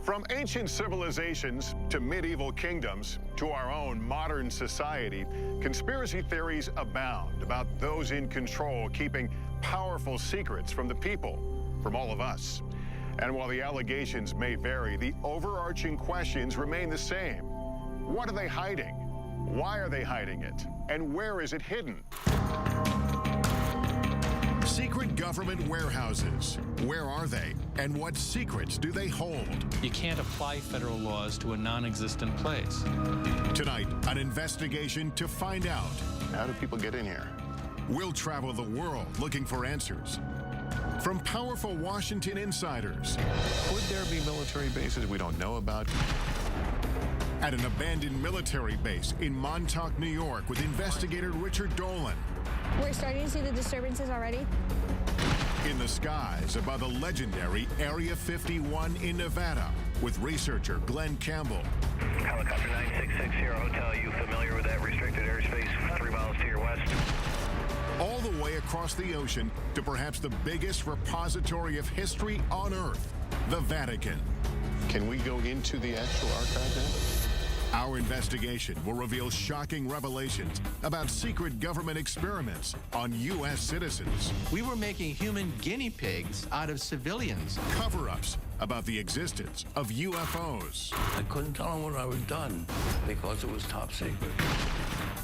From ancient civilizations to medieval kingdoms to our own modern society, conspiracy theories abound about those in control keeping powerful secrets from the people, from all of us. And while the allegations may vary, the overarching questions remain the same. What are they hiding? Why are they hiding it? And where is it hidden? Secret government warehouses. Where are they? And what secrets do they hold? You can't apply federal laws to a non-existent place. Tonight, an investigation to find out. How do people get in here? We'll travel the world looking for answers. From powerful Washington insiders. Could there be military bases we don't know about? At an abandoned military base in Montauk, New York, with investigator Richard Dolan. We're starting to see the disturbances already. In the skies above the legendary Area 51 in Nevada, with researcher Glenn Campbell. Helicopter 9660 Hotel, you familiar with that restricted airspace 3 miles to your west? All the way across the ocean to perhaps the biggest repository of history on Earth, the Vatican. Can we go into the actual archive now? Our investigation will reveal shocking revelations about secret government experiments on U.S. citizens. We were making human guinea pigs out of civilians. Cover-ups about the existence of UFOs. I couldn't tell them what I was done because it was top secret.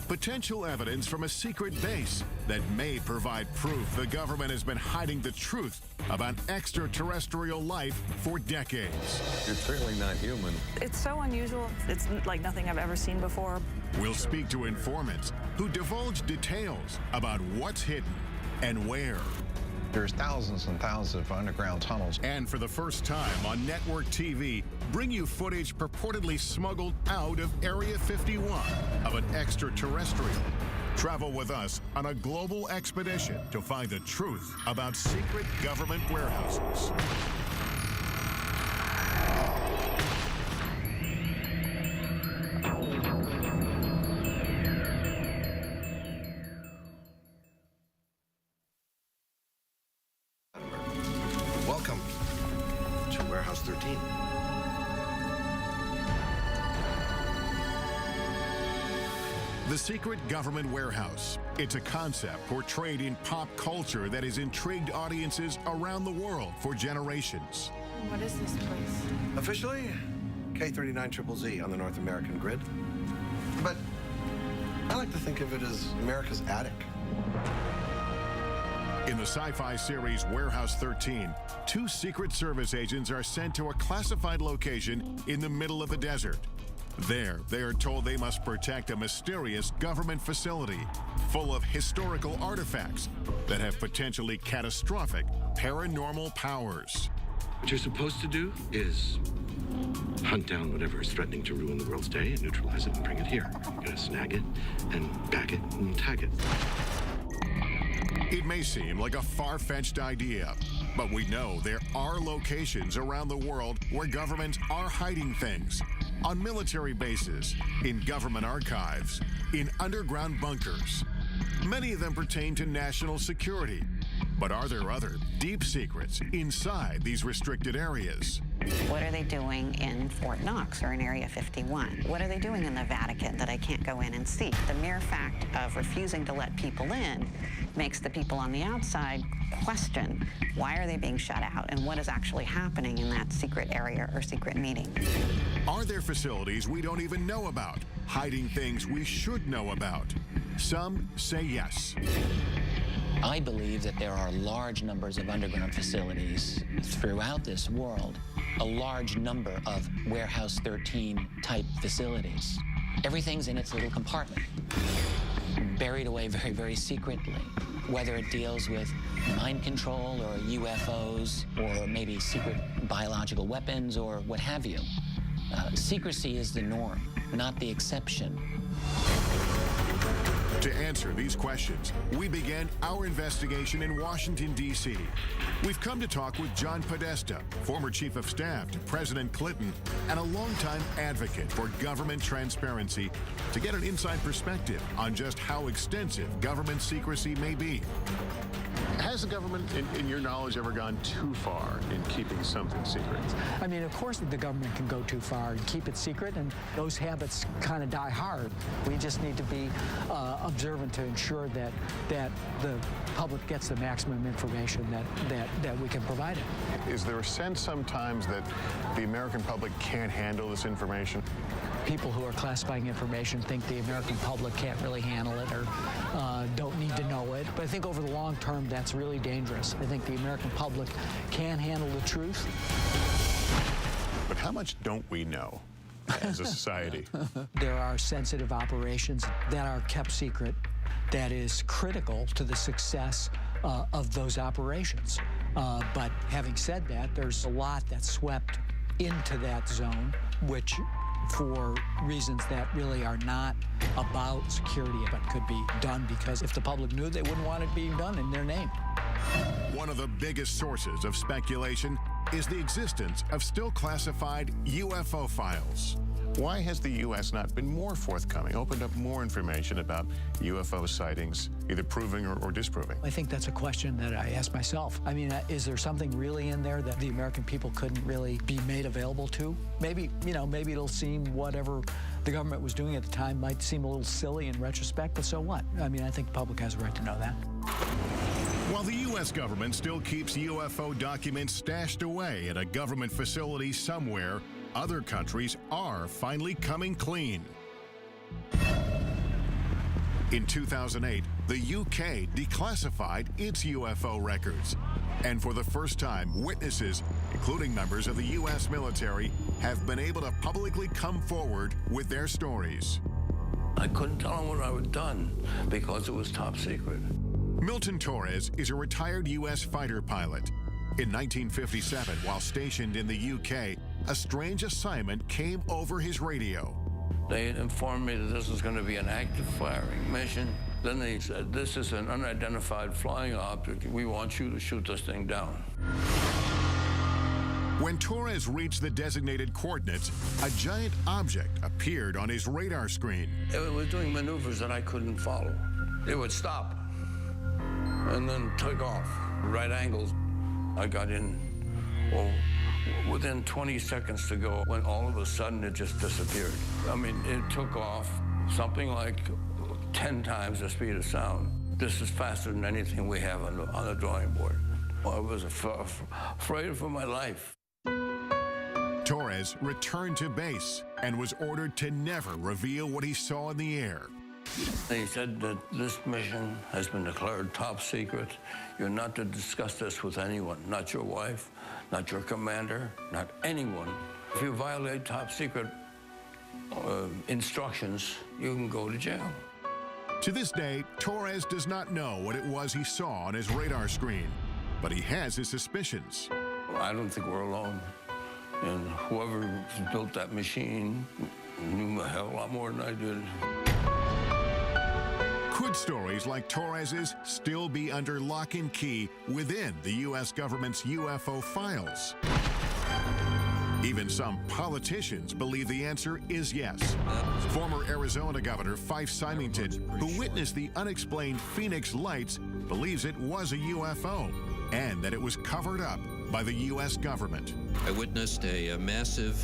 Potential evidence from a secret base that may provide proof the government has been hiding the truth about extraterrestrial life for decades. You're certainly not human. It's so unusual. It's like nothing I've ever seen before. We'll speak to informants who divulge details about what's hidden and where. There's thousands and thousands of underground tunnels. And for the first time on network TV, bring you footage purportedly smuggled out of Area 51 of an extraterrestrial. Travel with us on a global expedition to find the truth about secret government warehouses. Welcome to Warehouse 13. The secret government warehouse. It's a concept portrayed in pop culture that has intrigued audiences around the world for generations. What is this place? Officially, K39ZZZ on the North American grid. But I like to think of it as America's attic. In the sci-fi series Warehouse 13, 2 Secret Service agents are sent to a classified location in the middle of the desert. There, they are told they must protect a mysterious government facility full of historical artifacts that have potentially catastrophic paranormal powers. What you're supposed to do is hunt down whatever is threatening to ruin the world's day and neutralize it and bring it here. You gotta snag it and bag it and tag it. It may seem like a far-fetched idea, but we know there are locations around the world where governments are hiding things. On military bases, in government archives, in underground bunkers. Many of them pertain to national security. But are there other deep secrets inside these restricted areas? What are they doing in Fort Knox or in Area 51? What are they doing in the Vatican that I can't go in and see? The mere fact of refusing to let people in makes the people on the outside question why are they being shut out and what is actually happening in that secret area or secret meeting. Are there facilities we don't even know about, hiding things we should know about? Some say yes. I believe that there are large numbers of underground facilities throughout this world, a large number of Warehouse 13 type facilities. Everything's in its little compartment, buried away very, very secretly, whether it deals with mind control or UFOs or maybe secret biological weapons or what have you. Secrecy is the norm, not the exception. To answer these questions, we began our investigation in Washington, D.C. We've come to talk with John Podesta, former chief of staff to President Clinton and a longtime advocate for government transparency, to get an inside perspective on just how extensive government secrecy may be. Has Has the government, in your knowledge, ever gone too far in keeping something secret? I mean, of course the government can go too far and keep it secret, and those habits kind of die hard. We just need to be observant to ensure that the public gets the maximum information that we can provide it. Is there a sense sometimes that the American public can't handle this information? People who are classifying information think the American public can't really handle it or don't need to know it. But I think over the long term, that's really dangerous. I think the American public can handle the truth. But how much don't we know as a society? There are sensitive operations that are kept secret that is critical to the success of those operations. But having said that, there's a lot that's swept into that zone, which for reasons that really are not about security, but could be done because if the public knew, they wouldn't want it being done in their name. One of the biggest sources of speculation is the existence of still classified UFO files. Why has the U.S. not been more forthcoming, opened up more information about UFO sightings, either proving or disproving? I think that's a question that I ask myself. I mean, is there something really in there that the American people couldn't really be made available to? Maybe, maybe it'll seem whatever the government was doing at the time might seem a little silly in retrospect, but so what? I mean, I think the public has a right to know that. While the U.S. government still keeps UFO documents stashed away at a government facility somewhere, other countries are finally coming clean. In 2008, the UK declassified its UFO records. And for the first time, witnesses, including members of the U.S. military, have been able to publicly come forward with their stories. I couldn't tell them what I had done because it was top secret. Milton Torres is a retired U.S. fighter pilot. In 1957, while stationed in the UK, a strange assignment came over his radio. They informed me that this was going to be an active firing mission. Then they said, this is an unidentified flying object. We want you to shoot this thing down. When Torres reached the designated coordinates, a giant object appeared on his radar screen. It was doing maneuvers that I couldn't follow. It would stop and then take off, right angles. I got in, within 20 seconds to go, when all of a sudden it just disappeared. I mean, it took off something like 10 times the speed of sound. This is faster than anything we have on the drawing board. I was afraid for my life. Torres returned to base and was ordered to never reveal what he saw in the air. They said that this mission has been declared top secret. You're not to discuss this with anyone, not your wife, not your commander, not anyone. If you violate top secret instructions, you can go to jail. To this day, Torres does not know what it was he saw on his radar screen, but he has his suspicions. I don't think we're alone. And whoever built that machine knew a hell of a lot more than I did. Could stories like Torres's still be under lock and key within the U.S. government's UFO files? Even some politicians believe the answer is yes. Former Arizona Governor Fife Symington, who witnessed the unexplained Phoenix lights, believes it was a UFO and that it was covered up by the U.S. government. I witnessed a massive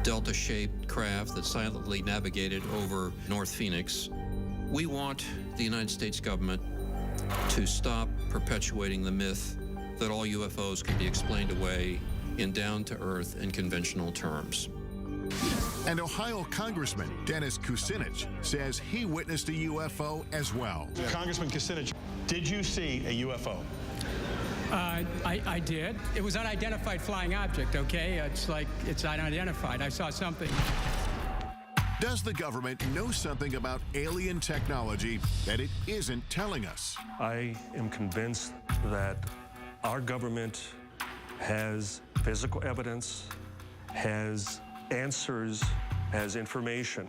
delta-shaped craft that silently navigated over North Phoenix. We want the United States government to stop perpetuating the myth that all UFOs can be explained away in down-to-earth and conventional terms. And Ohio Congressman Dennis Kucinich says he witnessed a UFO as well. Congressman Kucinich, did you see a UFO? I did. It was unidentified flying object, okay? It's like, it's unidentified. I saw something. Does the government know something about alien technology that it isn't telling us? I am convinced that our government has physical evidence, has answers, has information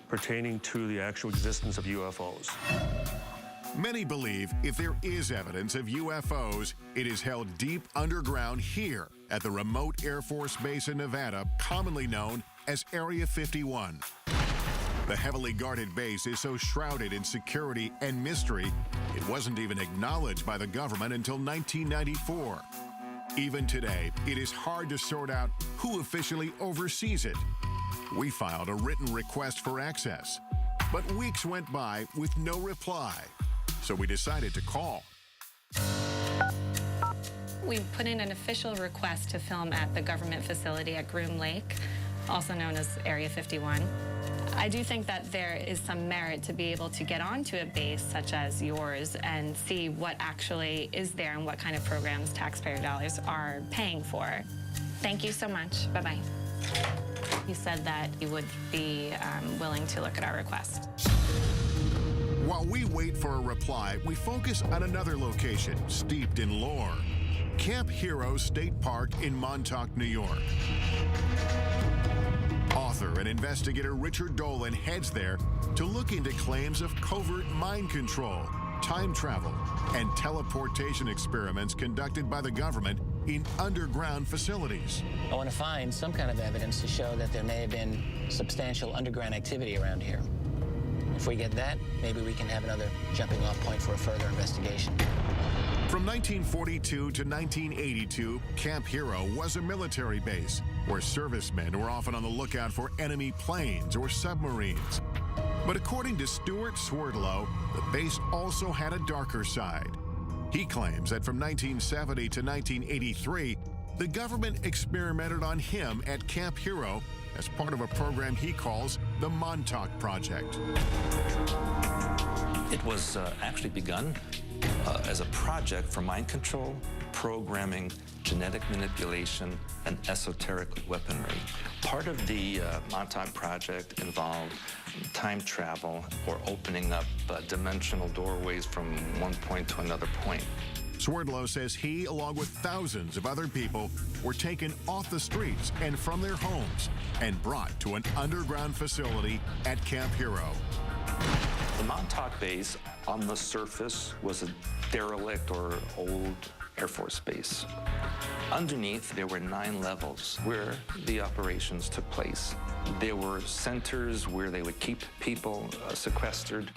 pertaining to the actual existence of UFOs. Many believe if there is evidence of UFOs, it is held deep underground here at the remote Air Force Base in Nevada, commonly known as Area 51. The heavily guarded base is so shrouded in security and mystery, it wasn't even acknowledged by the government until 1994. Even today, it is hard to sort out who officially oversees it. We filed a written request for access, but weeks went by with no reply, so we decided to call. We put in an official request to film at the government facility at Groom Lake, also known as Area 51. I do think that there is some merit to be able to get onto a base such as yours and see what actually is there and what kind of programs taxpayer dollars are paying for. Thank you so much. Bye-bye. You said that you would be willing to look at our request. While we wait for a reply, we focus on another location steeped in lore. Camp Hero State Park in Montauk, New York. Author and investigator Richard Dolan heads there to look into claims of covert mind control, time travel, and teleportation experiments conducted by the government in underground facilities. I want to find some kind of evidence to show that there may have been substantial underground activity around here. If we get that, maybe we can have another jumping off point for a further investigation. From 1942 to 1982, Camp Hero was a military base where servicemen were often on the lookout for enemy planes or submarines. But according to Stuart Swerdlow, the base also had a darker side. He claims that from 1970 to 1983, the government experimented on him at Camp Hero as part of a program he calls the Montauk Project. It was actually begun as a project for mind control, programming, genetic manipulation, and esoteric weaponry. Part of the Montauk Project involved time travel or opening up dimensional doorways from one point to another point. Swerdlow says he, along with thousands of other people, were taken off the streets and from their homes and brought to an underground facility at Camp Hero. The Montauk base on the surface was a derelict or old Air Force base. Underneath, there were 9 levels where the operations took place. There were centers where they would keep people sequestered.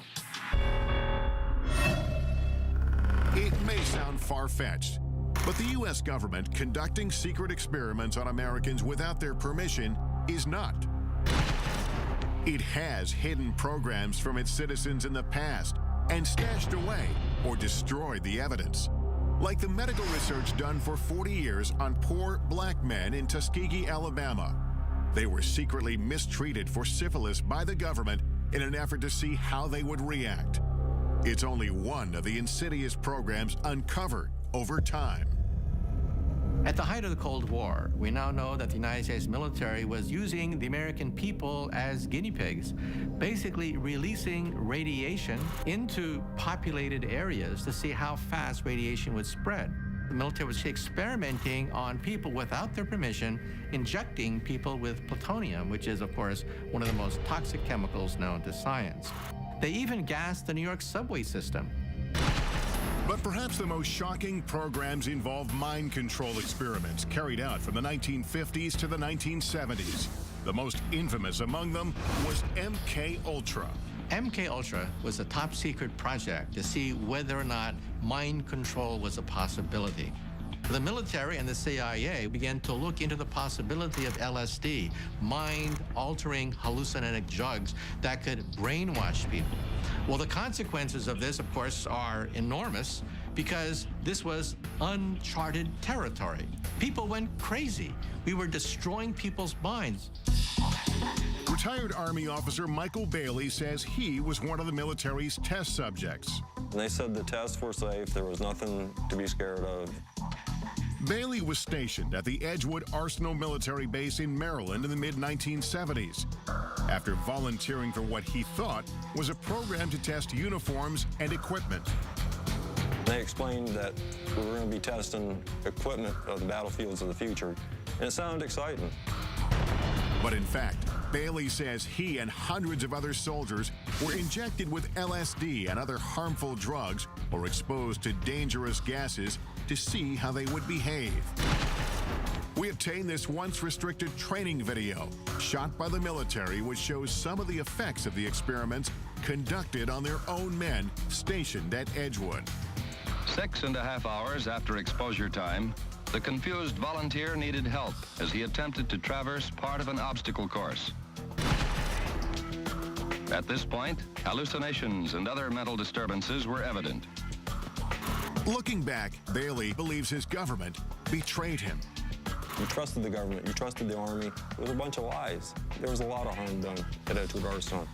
It may sound far-fetched, but the U.S. government conducting secret experiments on Americans without their permission is not. It has hidden programs from its citizens in the past and stashed away or destroyed the evidence. Like the medical research done for 40 years on poor black men in Tuskegee, Alabama. They were secretly mistreated for syphilis by the government in an effort to see how they would react. It's only one of the insidious programs uncovered over time. At the height of the Cold War, we now know that the United States military was using the American people as guinea pigs, basically releasing radiation into populated areas to see how fast radiation would spread. The military was experimenting on people without their permission, injecting people with plutonium, which is, of course, one of the most toxic chemicals known to science. They even gassed the New York subway system. But perhaps the most shocking programs involve mind control experiments carried out from the 1950s to the 1970s. The most infamous among them was MK-Ultra. MK-Ultra was a top-secret project to see whether or not mind control was a possibility. The military and the CIA began to look into the possibility of LSD, mind-altering hallucinogenic drugs that could brainwash people. Well, the consequences of this, of course, are enormous because this was uncharted territory. People went crazy. We were destroying people's minds. Retired Army officer Michael Bailey says he was one of the military's test subjects. They said the tests were safe. There was nothing to be scared of. Bailey was stationed at the Edgewood Arsenal military base in Maryland in the mid-1970s after volunteering for what he thought was a program to test uniforms and equipment. They explained that we were going to be testing equipment of the battlefields of the future, and it sounded exciting. But in fact, Bailey says he and hundreds of other soldiers were injected with LSD and other harmful drugs or exposed to dangerous gases to see how they would behave. we obtained this once restricted training video shot by the military, which shows some of the effects of the experiments conducted on their own men stationed at Edgewood. 6.5 hours after exposure time, the confused volunteer needed help as he attempted to traverse part of an obstacle course. At this point, hallucinations and other mental disturbances were evident. Looking back, Bailey believes his government betrayed him. You trusted the government, you trusted the Army. It was a bunch of lies. There was a lot of harm done at Edgewood Arsenal.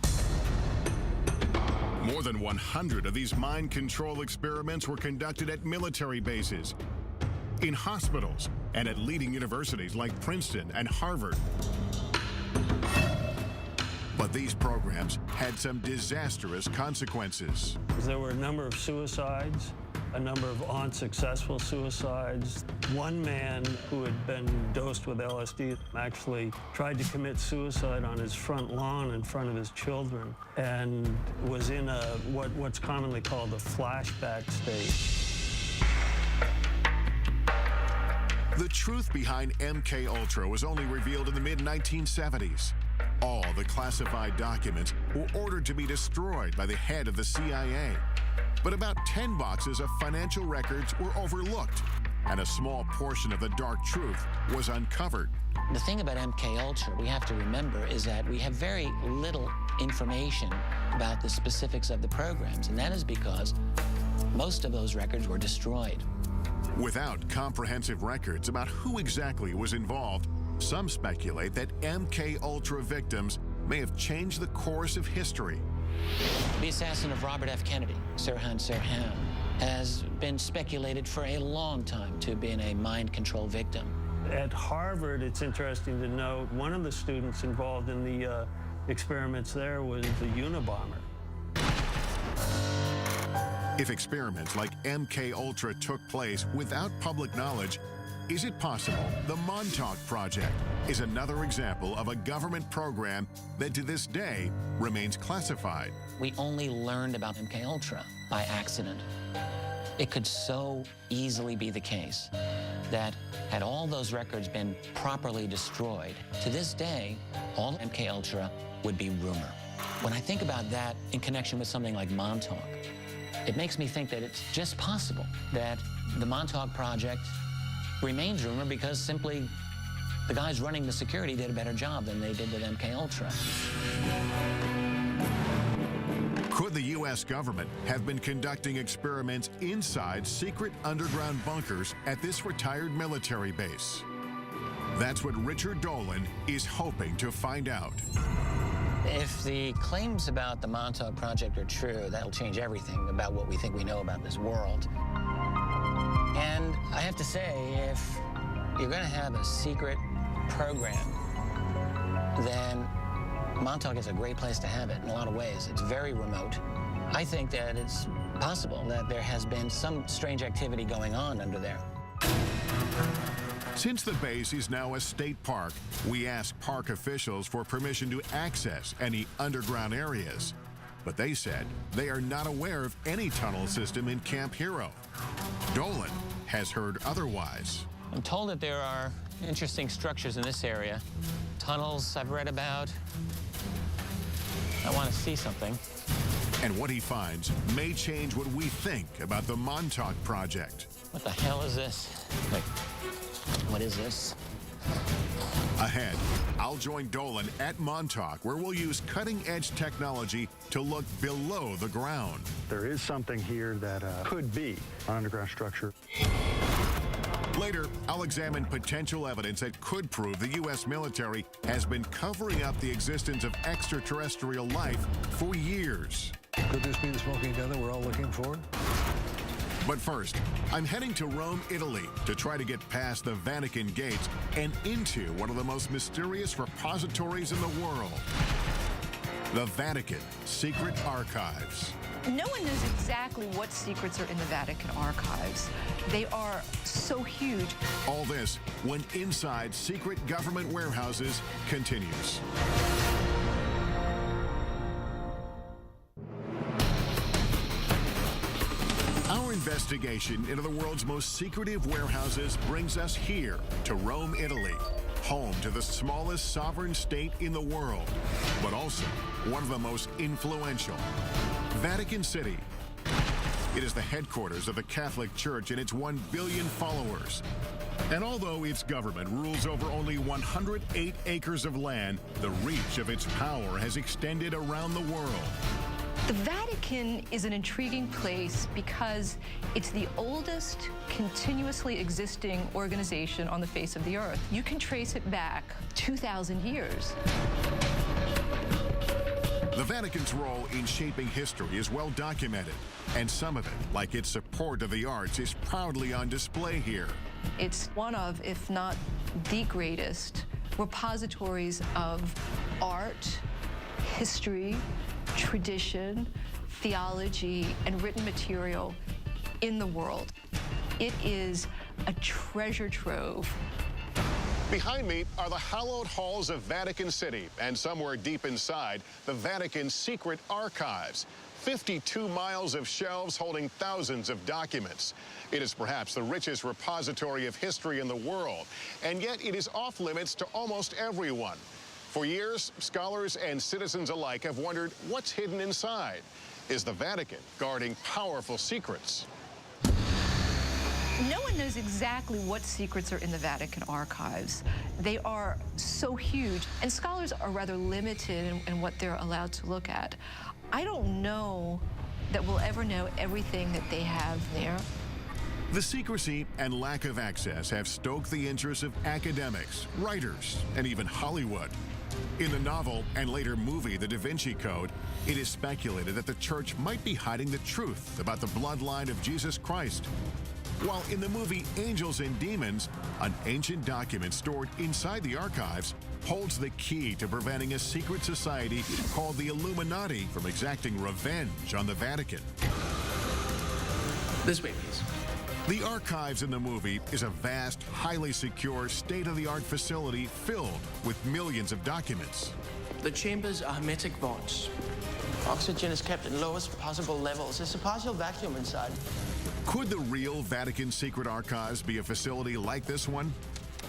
More than 100 of these mind control experiments were conducted at military bases, in hospitals, and at leading universities like Princeton and Harvard. But these programs had some disastrous consequences. There were a number of suicides, a number of unsuccessful suicides. One man who had been dosed with LSD actually tried to commit suicide on his front lawn in front of his children and was in a what's commonly called a flashback state. The truth behind MK Ultra was only revealed in the mid-1970s. All the classified documents were ordered to be destroyed by the head of the CIA. But about 10 boxes of financial records were overlooked, and a small portion of the dark truth was uncovered. The thing about MK Ultra we have to remember is that we have very little information about the specifics of the programs, and that is because most of those records were destroyed. Without comprehensive records about who exactly was involved, some speculate that MK Ultra victims may have changed the course of history. The assassin of Robert F. Kennedy, Sirhan Sirhan, has been speculated for a long time to have been a mind control victim. At Harvard, it's interesting to note, one of the students involved in the experiments there was the Unabomber. If experiments like MK Ultra took place without public knowledge, is it possible the Montauk Project is another example of a government program that to this day remains classified? We only learned about MK Ultra by accident. It could so easily be the case that had all those records been properly destroyed, to this day, all MK Ultra would be rumor. When I think about that in connection with something like Montauk, it makes me think that it's just possible that the Montauk Project remains rumor because simply the guys running the security did a better job than they did with MK Ultra. Could the U.S. government have been conducting experiments inside secret underground bunkers at this retired military base? That's what Richard Dolan is hoping to find out. If the claims about the Montauk Project are true, that'll change everything about what we think we know about this world. And I have to say, if you're going to have a secret program, then Montauk is a great place to have it in a lot of ways. It's very remote. I think that it's possible that there has been some strange activity going on under there. Since the base is now a state park, we asked park officials for permission to access any underground areas. But they said they are not aware of any tunnel system in Camp Hero. Dolan has heard otherwise. I'm told that there are interesting structures in this area. Tunnels I've read about. I want to see something. And what he finds may change what we think about the Montauk Project. What the hell is this? Like, what is this? Ahead, I'll join Dolan at Montauk, where we'll use cutting-edge technology to look below the ground. There is something here that could be an underground structure. Later, I'll examine potential evidence that could prove the U.S. military has been covering up the existence of extraterrestrial life for years. Could this be the smoking gun that we're all looking for? But first, I'm heading to Rome, Italy, to try to get past the Vatican gates and into one of the most mysterious repositories in the world. The Vatican Secret Archives. No one knows exactly what secrets are in the Vatican archives. They are so huge. All this when Inside Secret Government Warehouses continues. Our investigation into the world's most secretive warehouses brings us here to Rome, Italy, home to the smallest sovereign state in the world, but also one of the most influential, Vatican City. It is the headquarters of the Catholic Church and its 1 billion followers. And although its government rules over only 108 acres of land, the reach of its power has extended around the world. The Vatican is an intriguing place because it's the oldest continuously existing organization on the face of the earth. You can trace it back 2,000 years. The Vatican's role in shaping history is well documented, and some of it, like its support of the arts, is proudly on display here. It's one of, if not the greatest, repositories of art, history, tradition, theology, and written material in the world. It is a treasure trove. Behind me are the hallowed halls of Vatican City, and somewhere deep inside, the Vatican's secret archives. 52 miles of shelves holding thousands of documents. It is perhaps the richest repository of history in the world, and yet it is off limits to almost everyone. For years, scholars and citizens alike have wondered what's hidden inside. Is the Vatican guarding powerful secrets? No one knows exactly what secrets are in the Vatican archives. They are so huge, and scholars are rather limited in what they're allowed to look at. I don't know that we'll ever know everything that they have there. The secrecy and lack of access have stoked the interest of academics, writers, and even Hollywood. In the novel and later movie, The Da Vinci Code, it is speculated that the church might be hiding the truth about the bloodline of Jesus Christ. While in the movie Angels and Demons, an ancient document stored inside the archives holds the key to preventing a secret society called the Illuminati from exacting revenge on the Vatican. This way, please. The archives in the movie is a vast, highly secure, state-of-the-art facility filled with millions of documents. The chambers are hermetic vaults. Oxygen is kept at lowest possible levels. There's a partial vacuum inside. Could the real Vatican secret archives be a facility like this one?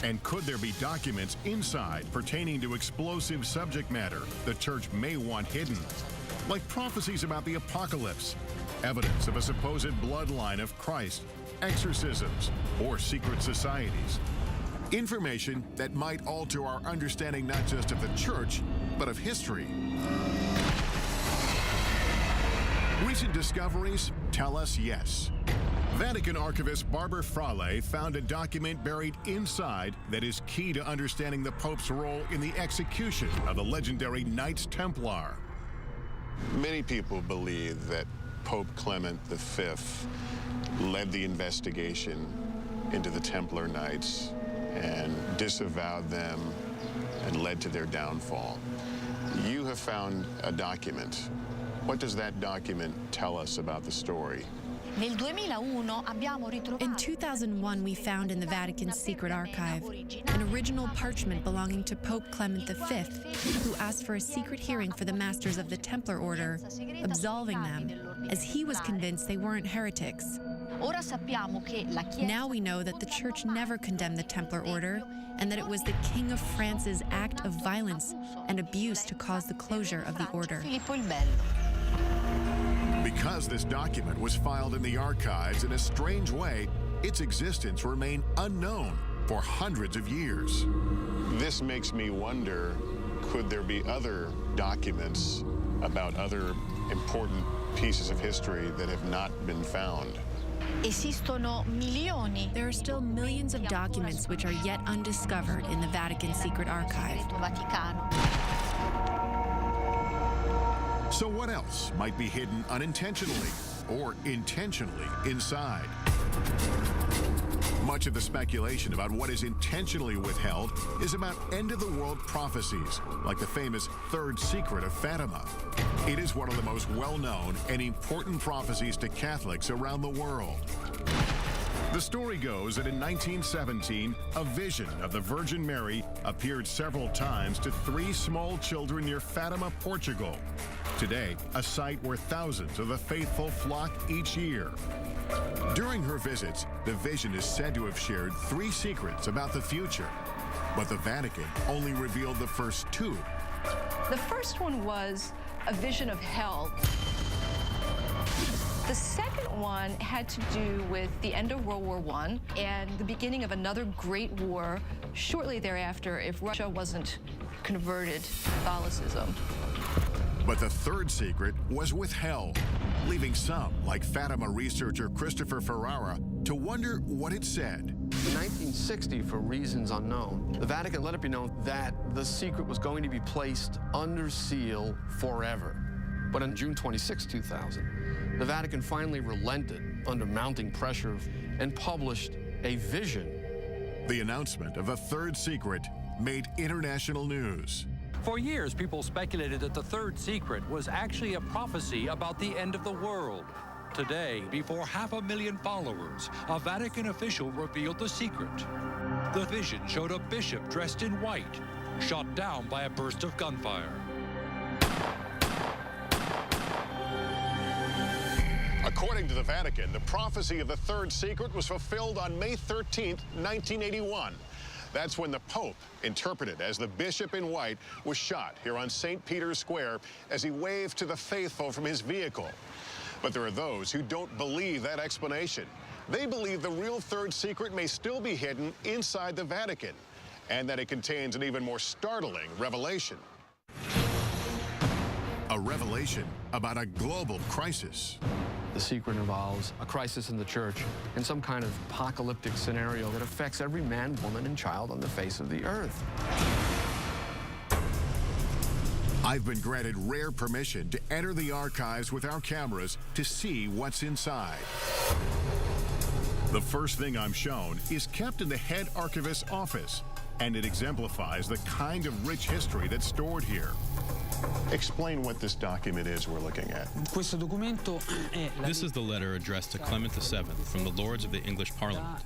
And could there be documents inside pertaining to explosive subject matter the church may want hidden? Like prophecies about the apocalypse, evidence of a supposed bloodline of Christ, exorcisms, or secret societies. Information that might alter our understanding not just of the church, but of history. Recent discoveries tell us yes. Vatican archivist Barbara Frale found a document buried inside that is key to understanding the Pope's role in the execution of the legendary Knights Templar. Many people believe that Pope Clement V led the investigation into the Templar Knights and disavowed them and led to their downfall. You have found a document. What does that document tell us about the story? In 2001, we found in the Vatican's secret archive an original parchment belonging to Pope Clement V, who asked for a secret hearing for the masters of the Templar Order, absolving them, as he was convinced they weren't heretics. Now we know that the Church never condemned the Templar Order, and that it was the King of France's act of violence and abuse to cause the closure of the order. Because this document was filed in the archives in a strange way, its existence remained unknown for hundreds of years. This makes me wonder, could there be other documents about other important pieces of history that have not been found? There are still millions of documents which are yet undiscovered in the Vatican secret archive. So what else might be hidden unintentionally or intentionally inside? Much of the speculation about what is intentionally withheld is about end-of-the-world prophecies, like the famous Third Secret of Fatima. It is one of the most well-known and important prophecies to Catholics around the world. The story goes that in 1917, a vision of the Virgin Mary appeared several times to 3 small children near Fatima, Portugal. Today, a site where thousands of the faithful flock each year. During her visits, the Vision is said to have shared 3 secrets about the future, but the Vatican only revealed the first 2. The first one was a vision of hell. The second one had to do with the end of World War I and the beginning of another great war shortly thereafter if Russia wasn't converted to Catholicism. But the third secret was with hell, leaving some, like Fatima researcher Christopher Ferrara, to wonder what it said. In 1960, for reasons unknown, the Vatican let it be known that the secret was going to be placed under seal forever. But on June 26, 2000, the Vatican finally relented under mounting pressure and published a vision. The announcement of a third secret made international news. For years, people speculated that the third secret was actually a prophecy about the end of the world. Today, before 500,000 followers, a Vatican official revealed the secret. The vision showed a bishop dressed in white, shot down by a burst of gunfire. According to the Vatican, the prophecy of the third secret was fulfilled on May 13th, 1981. That's when the Pope, interpreted as the bishop in white, was shot here on St. Peter's Square as he waved to the faithful from his vehicle. But there are those who don't believe that explanation. They believe the real third secret may still be hidden inside the Vatican, and that it contains an even more startling revelation. A revelation about a global crisis. The secret involves a crisis in the church and some kind of apocalyptic scenario that affects every man, woman, and child on the face of the earth. I've been granted rare permission to enter the archives with our cameras to see what's inside. The first thing I'm shown is kept in the head archivist's office, and it exemplifies the kind of rich history that's stored here. Explain what this document is we're looking at. This is the letter addressed to Clement VII from the Lords of the English Parliament,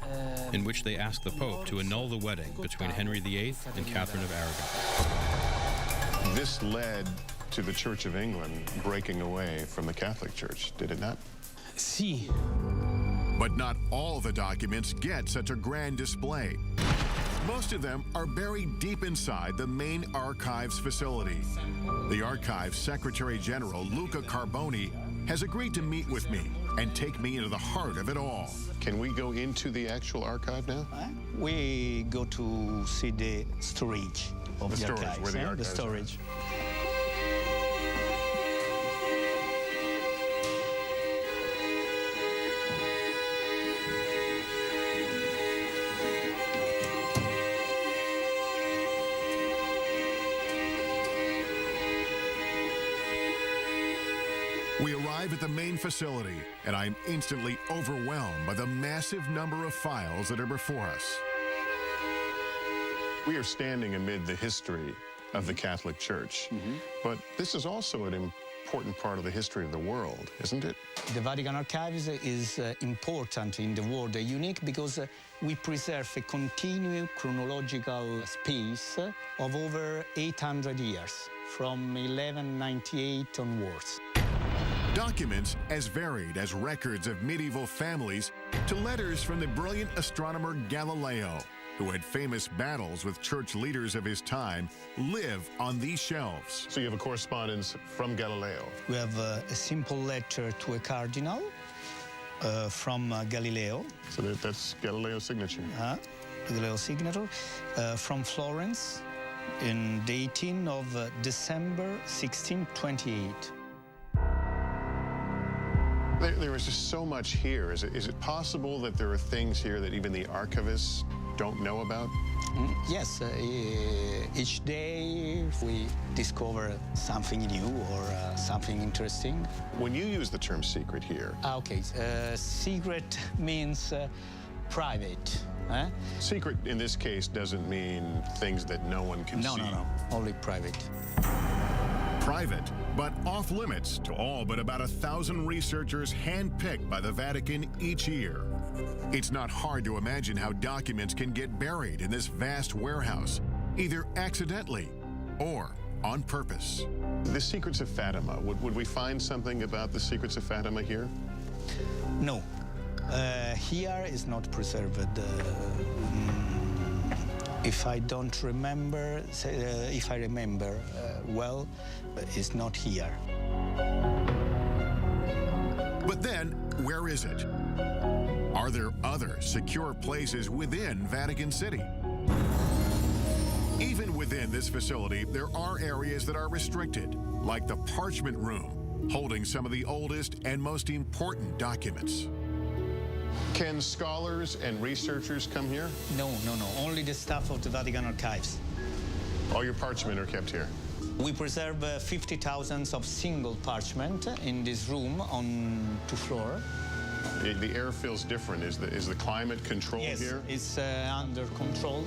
in which they ask the Pope to annul the wedding between Henry VIII and Catherine of Aragon. This led to the Church of England breaking away from the Catholic Church, did it not? Si. But not all the documents get such a grand display. Most of them are buried deep inside the main archives facility. The Archives Secretary General, Luca Carboni, has agreed to meet with me and take me into the heart of it all. Can we go into the actual archive now? We go to see the storage of the archives. Where the archives the storage. We arrive at the main facility, and I'm instantly overwhelmed by the massive number of files that are before us. We are standing amid the history of the Catholic Church, but this is also an important part of the history of the world, isn't it? The Vatican Archives is important in the world, unique because we preserve a continuous chronological space of over 800 years, from 1198 onwards. Documents as varied as records of medieval families to letters from the brilliant astronomer Galileo, who had famous battles with church leaders of his time, live on these shelves. So you have a correspondence from Galileo. We have a simple letter to a cardinal from Galileo. So that's Galileo's signature. Galileo's signature from Florence in the 18th of December 1628. There is just so much here. Is it possible that there are things here that even the archivists don't know about? Yes, each day we discover something new or something interesting. When you use the term secret here... Okay, secret means private. Secret in this case doesn't mean things that no one can see. No, only private. Private, but off limits to all but about 1,000 researchers handpicked by the Vatican each year. It's not hard to imagine how documents can get buried in this vast warehouse, either accidentally or on purpose. The Secrets of Fatima, would we find something about the Secrets of Fatima here? No. Here is not preserved. If I don't remember, if I remember well, it's not here. But then, where is it? Are there other secure places within Vatican City? Even within this facility, there are areas that are restricted, like the Parchment Room, holding some of the oldest and most important documents. Can scholars and researchers come here? No. Only the staff of the Vatican Archives. All your parchment are kept here? We preserve 50,000 of single parchment in this room on 2 floors. The air feels different. Is the climate controlled here? Yes, it's under control.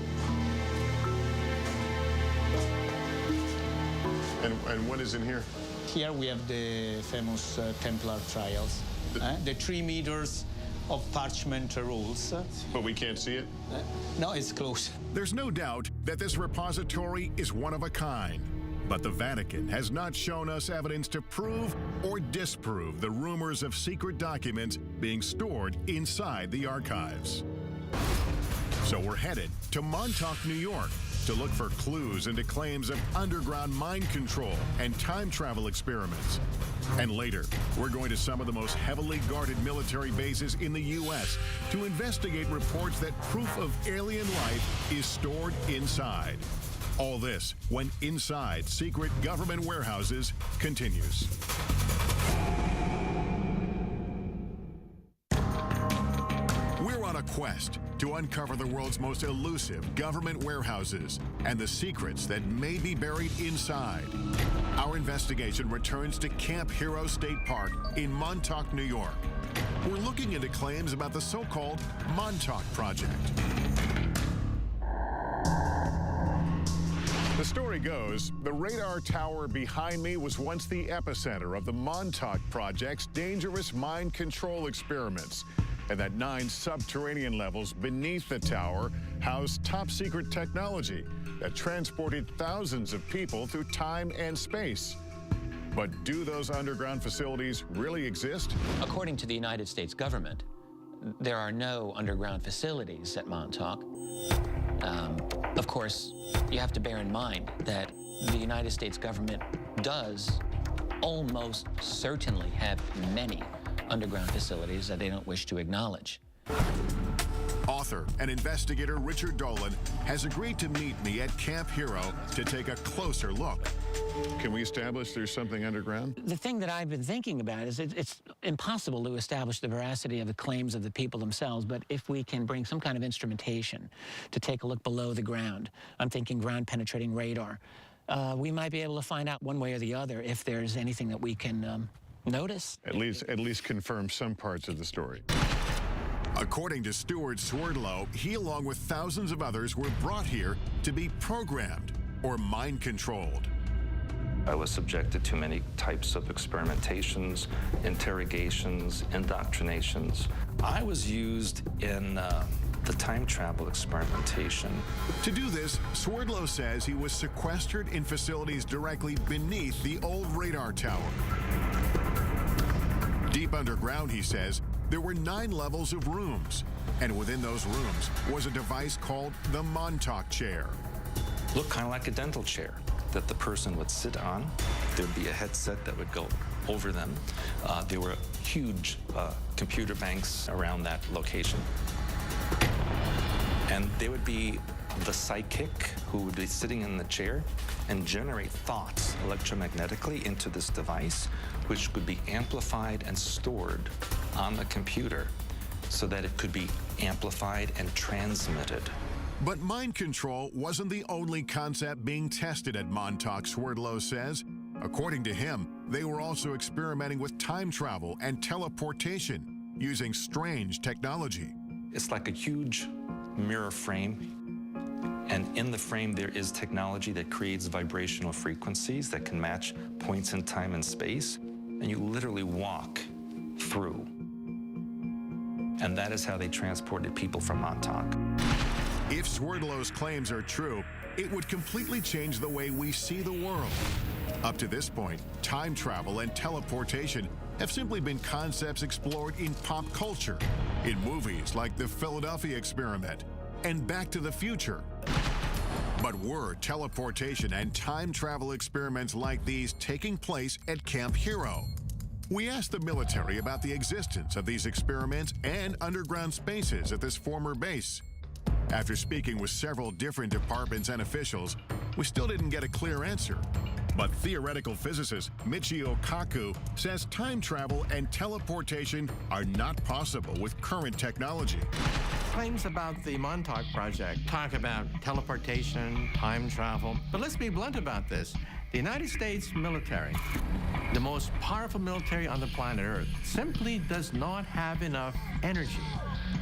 And what is in here? Here we have the famous Templar trials. The 3 meters of parchment rolls. But we can't see it? No, it's close. There's no doubt that this repository is one of a kind. But the Vatican has not shown us evidence to prove or disprove the rumors of secret documents being stored inside the archives. So we're headed to Montauk, New York, to look for clues into claims of underground mind control and time travel experiments. And later, we're going to some of the most heavily guarded military bases in the U.S. to investigate reports that proof of alien life is stored inside. All this when Inside Secret Government Warehouses continues. We're on a quest to uncover the world's most elusive government warehouses and the secrets that may be buried inside. Our investigation returns to Camp Hero State Park in Montauk, New York. We're looking into claims about the so-called Montauk Project. The story goes, the radar tower behind me was once the epicenter of the Montauk Project's dangerous mind control experiments, and that 9 subterranean levels beneath the tower housed top-secret technology that transported thousands of people through time and space. But do those underground facilities really exist? According to the United States government, there are no underground facilities at Montauk. Of course, you have to bear in mind that the United States government does almost certainly have many underground facilities that they don't wish to acknowledge. Author and investigator Richard Dolan has agreed to meet me at Camp Hero to take a closer look. Can we establish there's something underground? The thing that I've been thinking about is it's impossible to establish the veracity of the claims of the people themselves, but if we can bring some kind of instrumentation to take a look below the ground, I'm thinking ground-penetrating radar, we might be able to find out one way or the other if there's anything that we can notice. At least confirm some parts of the story. According to Stuart Swerdlow, he, along with thousands of others, were brought here to be programmed or mind-controlled. I was subjected to many types of experimentations, interrogations, indoctrinations. I was used in the time travel experimentation. To do this, Swerdlow says he was sequestered in facilities directly beneath the old radar tower. Deep underground, he says, there were 9 levels of rooms, and within those rooms was a device called the Montauk chair. Looked kind of like a dental chair that the person would sit on. There'd be a headset that would go over them. There were huge computer banks around that location. And there would be the psychic who would be sitting in the chair and generate thoughts electromagnetically into this device, which could be amplified and stored on the computer so that it could be amplified and transmitted. But mind control wasn't the only concept being tested at Montauk, Swerdlow says. According to him, they were also experimenting with time travel and teleportation using strange technology. It's like a huge mirror frame, and in the frame there is technology that creates vibrational frequencies that can match points in time and space, and you literally walk through. And that is how they transported people from Montauk. If Swerdlow's claims are true, it would completely change the way we see the world. Up to this point, time travel and teleportation have simply been concepts explored in pop culture, in movies like The Philadelphia Experiment and Back to the Future. But were teleportation and time travel experiments like these taking place at Camp Hero? We asked the military about the existence of these experiments and underground spaces at this former base. After speaking with several different departments and officials, we still didn't get a clear answer. But theoretical physicist Michio Kaku says time travel and teleportation are not possible with current technology. Claims about the Montauk Project talk about teleportation, time travel. But let's be blunt about this. The United States military, the most powerful military on the planet Earth, simply does not have enough energy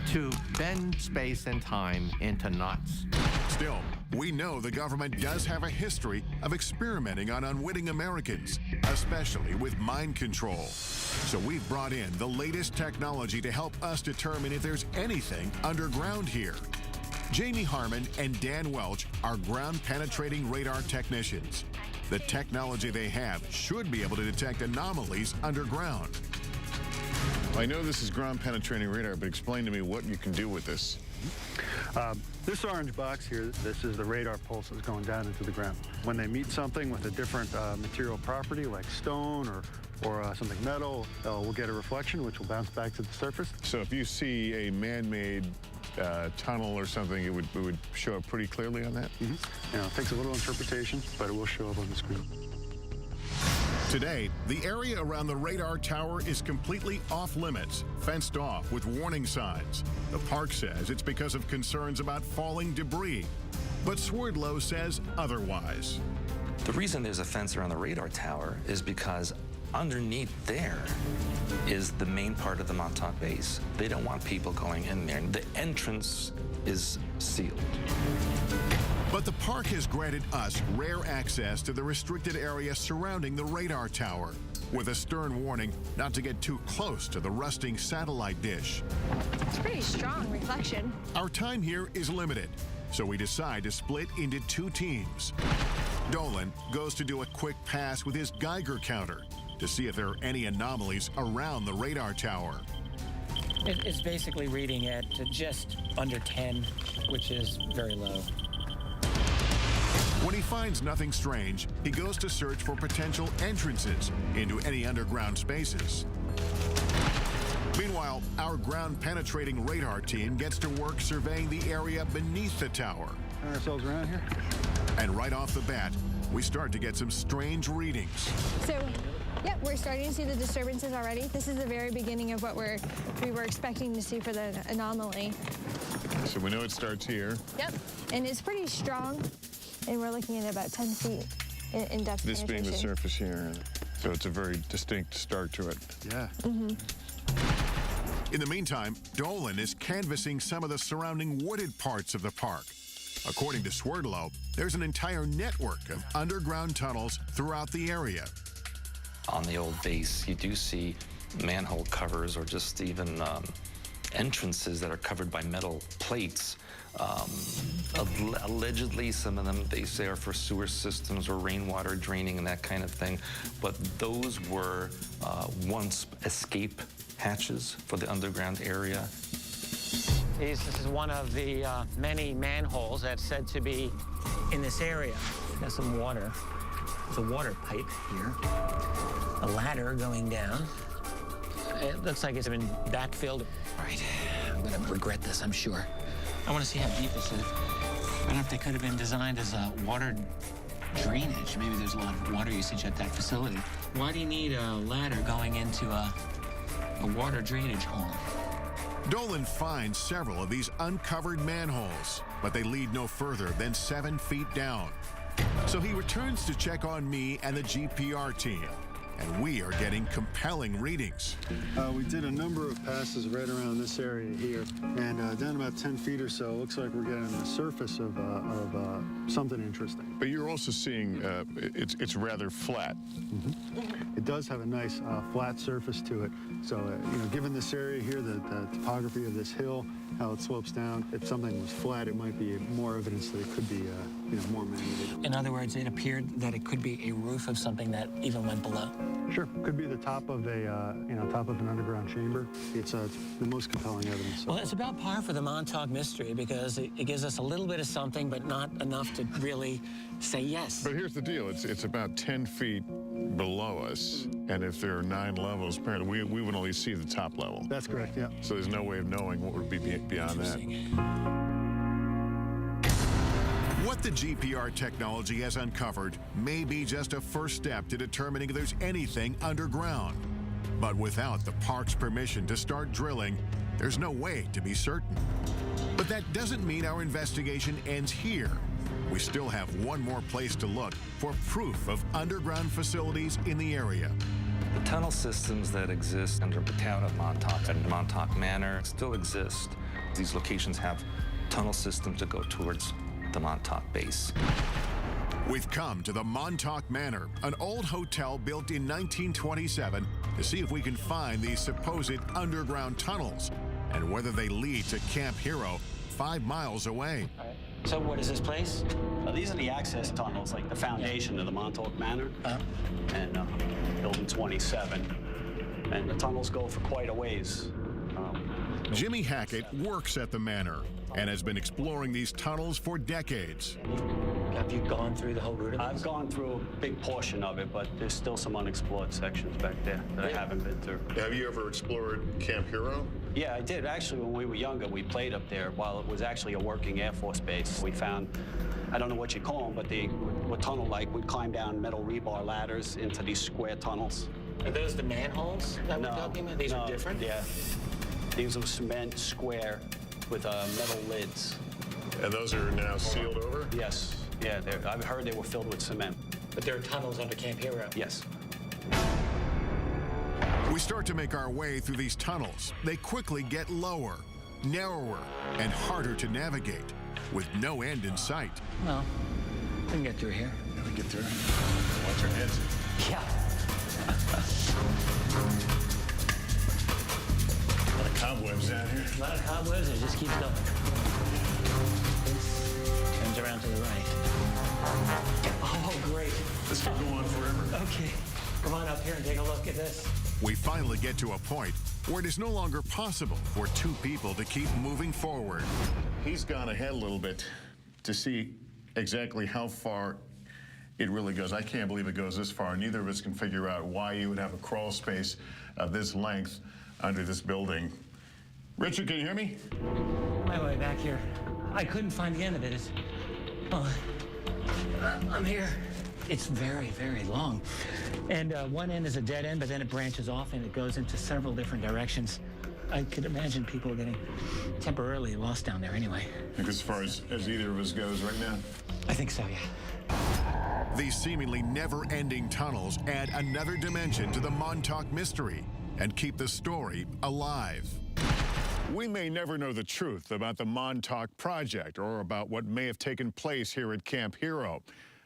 to bend space and time into knots. Still, we know the government does have a history of experimenting on unwitting Americans, especially with mind control. So we've brought in the latest technology to help us determine if there's anything underground here. Jamie Harmon and Dan Welch are ground-penetrating radar technicians. The technology they have should be able to detect anomalies underground. I know this is ground-penetrating radar, but explain to me what you can do with this. This orange box here, this is the radar pulses going down into the ground. When they meet something with a different material property like stone or something metal, we'll get a reflection which will bounce back to the surface. So if you see a man-made tunnel or something, it would show up pretty clearly on that? Mm-hmm. It takes a little interpretation, but it will show up on the screen. Today, the area around the radar tower is completely off-limits, fenced off with warning signs. The park says it's because of concerns about falling debris, but Swerdlow says otherwise. The reason there's a fence around the radar tower is because underneath there is the main part of the Montauk base. They don't want people going in there. The entrance is sealed. But the park has granted us rare access to the restricted area surrounding the radar tower, with a stern warning not to get too close to the rusting satellite dish. It's pretty strong reflection. Our time here is limited, so we decide to split into two teams. Dolan goes to do a quick pass with his Geiger counter to see if there are any anomalies around the radar tower. It's basically reading at just under 10, which is very low. When he finds nothing strange, he goes to search for potential entrances into any underground spaces. Meanwhile, our ground-penetrating radar team gets to work surveying the area beneath the tower. Turn ourselves around here. And right off the bat, we start to get some strange readings. So, yep, we're starting to see the disturbances already. This is the very beginning of what we were expecting to see for the anomaly. So we know it starts here. Yep, and it's pretty strong. And we're looking at about 10 feet in depth. This being the surface here. So it's a very distinct start to it. Yeah. Mm-hmm. In the meantime, Dolan is canvassing some of the surrounding wooded parts of the park. According to Swerdlow, there's an entire network of underground tunnels throughout the area. On the old base, you do see manhole covers or just even entrances that are covered by metal plates. Allegedly, some of them, they say, are for sewer systems or rainwater draining and that kind of thing. But those were once escape hatches for the underground area. This is one of the many manholes that's said to be in this area. Got some water. There's a water pipe here. A ladder going down. It looks like it's been backfilled. All right, I'm gonna regret this, I'm sure. I want to see how deep this is. I don't know if they could have been designed as a water drainage. Maybe there's a lot of water usage at that facility. Why do you need a ladder going into a water drainage hole? Dolan finds several of these uncovered manholes, but they lead no further than 7 feet down. So he returns to check on me and the GPR team. and we are getting compelling readings. We did a number of passes right around this area here, and down about 10 feet or so, it looks like we're getting the surface of something interesting. But you're also seeing it's rather flat. Mm-hmm. It does have a nice flat surface to it. So, given this area here, the topography of this hill, how it slopes down, if something was flat, it might be more evidence that it could be, more man-made. In other words, it appeared that it could be a roof of something that even went below. Sure, could be the top of top of an underground chamber. It's the most compelling evidence. Well, it's about par for the Montauk mystery because it gives us a little bit of something, but not enough to really say yes. But here's the deal: it's about 10 feet below us, and if there are 9 levels, apparently we would only see the top level. That's correct. Yeah. So there's no way of knowing what would be beyond that. What the GPR technology has uncovered may be just a first step to determining if there's anything underground. But without the park's permission to start drilling, there's no way to be certain. But that doesn't mean our investigation ends here. We still have one more place to look for proof of underground facilities in the area. The tunnel systems that exist under the town of Montauk and Montauk Manor still exist. These locations have tunnel systems that go towards the Montauk base. We've come to the Montauk Manor, an old hotel built in 1927, to see if we can find these supposed underground tunnels and whether they lead to Camp Hero 5 miles away. So what is this place? These are the access tunnels, like the foundation of the Montauk Manor, and building 27. And the tunnels go for quite a ways. Jimmy Hackett works at the manor and has been exploring these tunnels for decades. Have you gone through the whole route of this? I've gone through a big portion of it, but there's still some unexplored sections back there that I haven't been through. Have you ever explored Camp Hero? Yeah, I did. Actually, when we were younger, we played up there while it was actually a working Air Force base. We found, I don't know what you call them, but they were tunnel-like. We'd climb down metal rebar ladders into these square tunnels. Are those the manholes that we're talking about? These are different? Yeah. These are cement square with metal lids. And those are now sealed over? Yes. Yeah, I've heard they were filled with cement. But there are tunnels under Camp Hero? Yes. We start to make our way through these tunnels. They quickly get lower, narrower, and harder to navigate, with no end in sight. Well, we can get through here. Yeah, we can get through. Watch our heads. Yeah. A lot of cobwebs down here. A lot of cobwebs, it just keeps going. Turns around to the right. Oh, great. This could go on forever. Okay. Come on up here and take a look at this. We finally get to a point where it is no longer possible for 2 people to keep moving forward. He's gone ahead a little bit to see exactly how far it really goes. I can't believe it goes this far. Neither of us can figure out why you would have a crawl space of this length under this building. Richard, can you hear me? My way back here. I couldn't find the end of it. I'm here. It's very, very long. And one end is a dead end, but then it branches off and it goes into several different directions. I could imagine people getting temporarily lost down there anyway. I think as far as either of us goes right now. I think so, yeah. These seemingly never-ending tunnels add another dimension to the Montauk mystery and keep the story alive. We may never know the truth about the Montauk Project or about what may have taken place here at Camp Hero.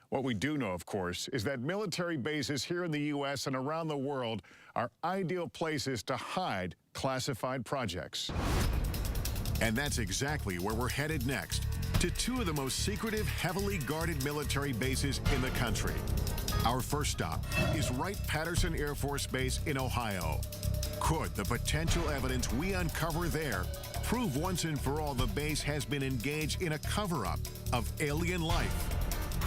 What we do know, of course, is that military bases here in the U.S. and around the world are ideal places to hide classified projects. And that's exactly where we're headed next, to 2 of the most secretive, heavily guarded military bases in the country. Our first stop is Wright-Patterson Air Force Base in Ohio. Could the potential evidence we uncover there prove once and for all the base has been engaged in a cover-up of alien life?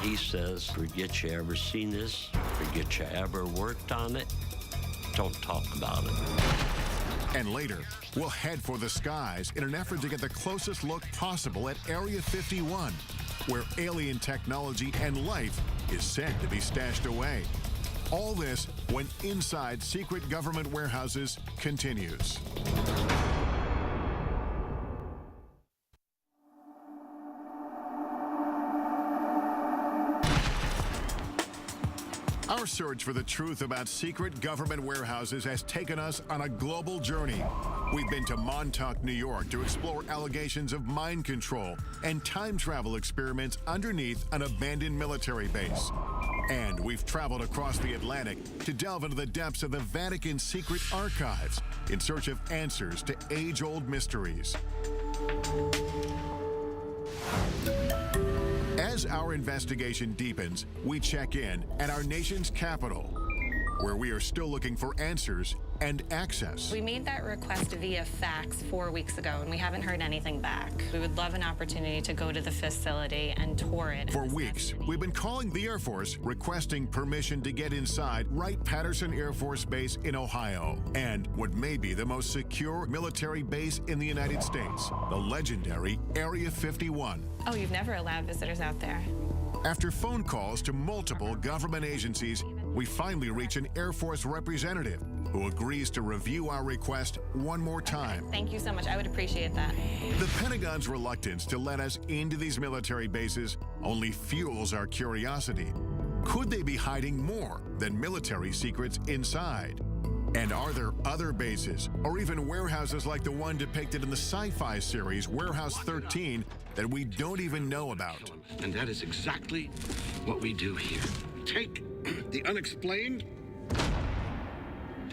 He says, forget you ever seen this, forget you ever worked on it, don't talk about it. And later, we'll head for the skies in an effort to get the closest look possible at Area 51, where alien technology and life is said to be stashed away. All this when Inside Secret Government Warehouses continues. Our search for the truth about secret government warehouses has taken us on a global journey. We've been to Montauk, New York to explore allegations of mind control and time travel experiments underneath an abandoned military base. And we've traveled across the Atlantic to delve into the depths of the Vatican's secret archives in search of answers to age-old mysteries. As our investigation deepens, we check in at our nation's capital, where we are still looking for answers and access. We made that request via fax 4 weeks ago, and we haven't heard anything back. We would love an opportunity to go to the facility and tour it. For weeks, we've been calling the Air Force requesting permission to get inside Wright-Patterson Air Force Base in Ohio and what may be the most secure military base in the United States, the legendary Area 51. Oh, you've never allowed visitors out there? After phone calls to multiple government agencies, we finally reach an Air Force representative who agrees to review our request one more time. Thank you so much. I would appreciate that. The Pentagon's reluctance to let us into these military bases only fuels our curiosity. Could they be hiding more than military secrets inside? And are there other bases, or even warehouses like the one depicted in the sci-fi series Warehouse 13 that we don't even know about? And that is exactly what we do here. Take the unexplained,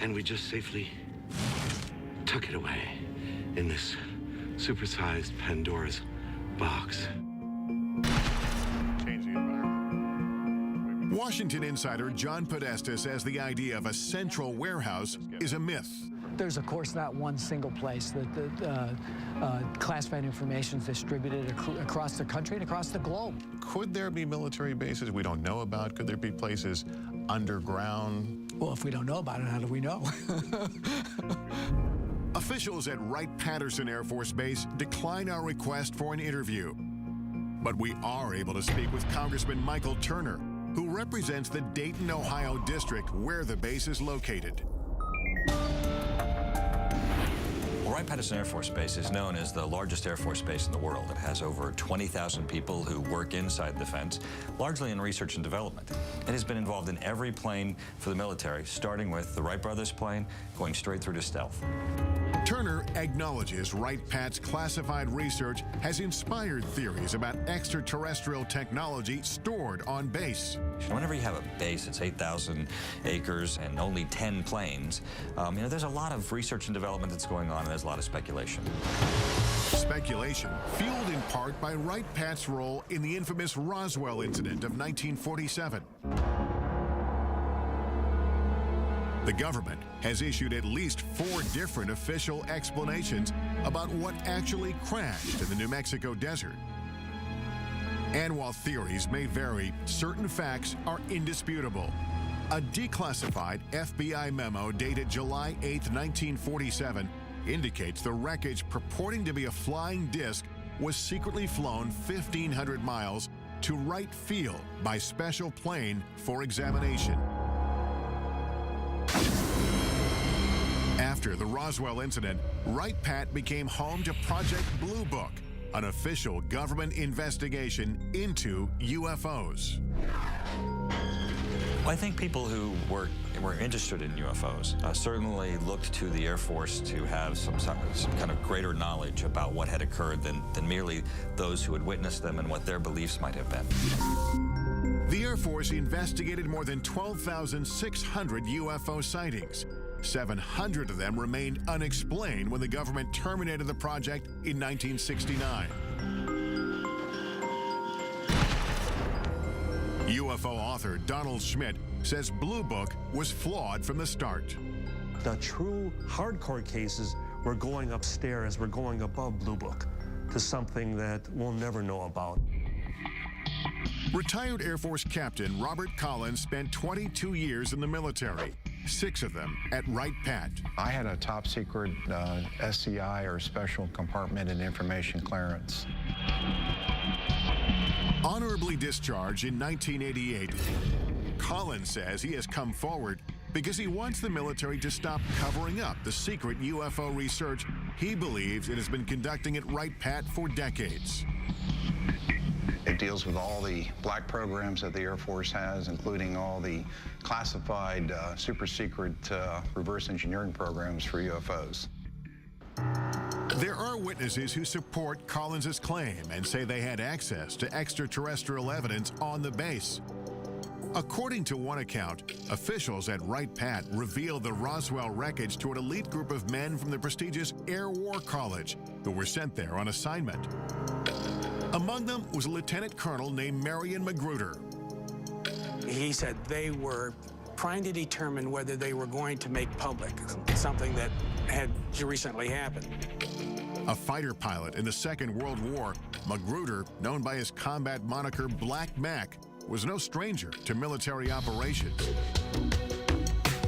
and we just safely tuck it away in this supersized Pandora's box. Washington insider John Podesta says the idea of a central warehouse is a myth. There's, of course, not one single place that classified information is distributed across the country and across the globe. Could there be military bases we don't know about? Could there be places underground? Well, if we don't know about it, how do we know? Officials at Wright-Patterson Air Force Base decline our request for an interview. But we are able to speak with Congressman Michael Turner, who represents the Dayton, Ohio district where the base is located. Wright-Patterson Air Force Base is known as the largest Air Force base in the world. It has over 20,000 people who work inside the fence, largely in research and development. It has been involved in every plane for the military, starting with the Wright brothers plane, going straight through to stealth. Turner acknowledges Wright-Pat's classified research has inspired theories about extraterrestrial technology stored on base. Whenever you have a base, it's 8,000 acres and only 10 planes. There's a lot of research and development that's going on, and there's a lot of speculation. Speculation fueled in part by Wright-Pat's role in the infamous Roswell incident of 1947. The government has issued at least 4 different official explanations about what actually crashed in the New Mexico desert. And while theories may vary, certain facts are indisputable. A declassified FBI memo dated July 8, 1947, indicates the wreckage purporting to be a flying disc was secretly flown 1,500 miles to Wright Field by special plane for examination. After the Roswell incident, Wright-Pat became home to Project Blue Book, an official government investigation into UFOs. Well, I think people who were interested in UFOs certainly looked to the Air Force to have some kind of greater knowledge about what had occurred than merely those who had witnessed them and what their beliefs might have been. The Air Force investigated more than 12,600 UFO sightings. 700 of them remained unexplained when the government terminated the project in 1969. UFO author Donald Schmidt says Blue Book was flawed from the start. The true hardcore cases were going upstairs, we're going above Blue Book to something that we'll never know about. Retired Air Force Captain Robert Collins spent 22 years in the military, 6 of them at Wright-Pat. I had a top secret SCI, or Special Compartmented Information Clearance. Honorably discharged in 1988, Collins says he has come forward because he wants the military to stop covering up the secret UFO research he believes it has been conducting at Wright-Pat for decades. It It deals with all the black programs that the Air Force has, including all the classified, super secret reverse engineering programs for UFOs. There are witnesses who support Collins' claim and say they had access to extraterrestrial evidence on the base. According to one account, officials at Wright-Patt revealed the Roswell wreckage to an elite group of men from the prestigious Air War College who were sent there on assignment. Among them was a lieutenant colonel named Marion Magruder. He said they were trying to determine whether they were going to make public something that had recently happened. A fighter pilot in the Second World War, Magruder, known by his combat moniker Black Mac, was no stranger to military operations.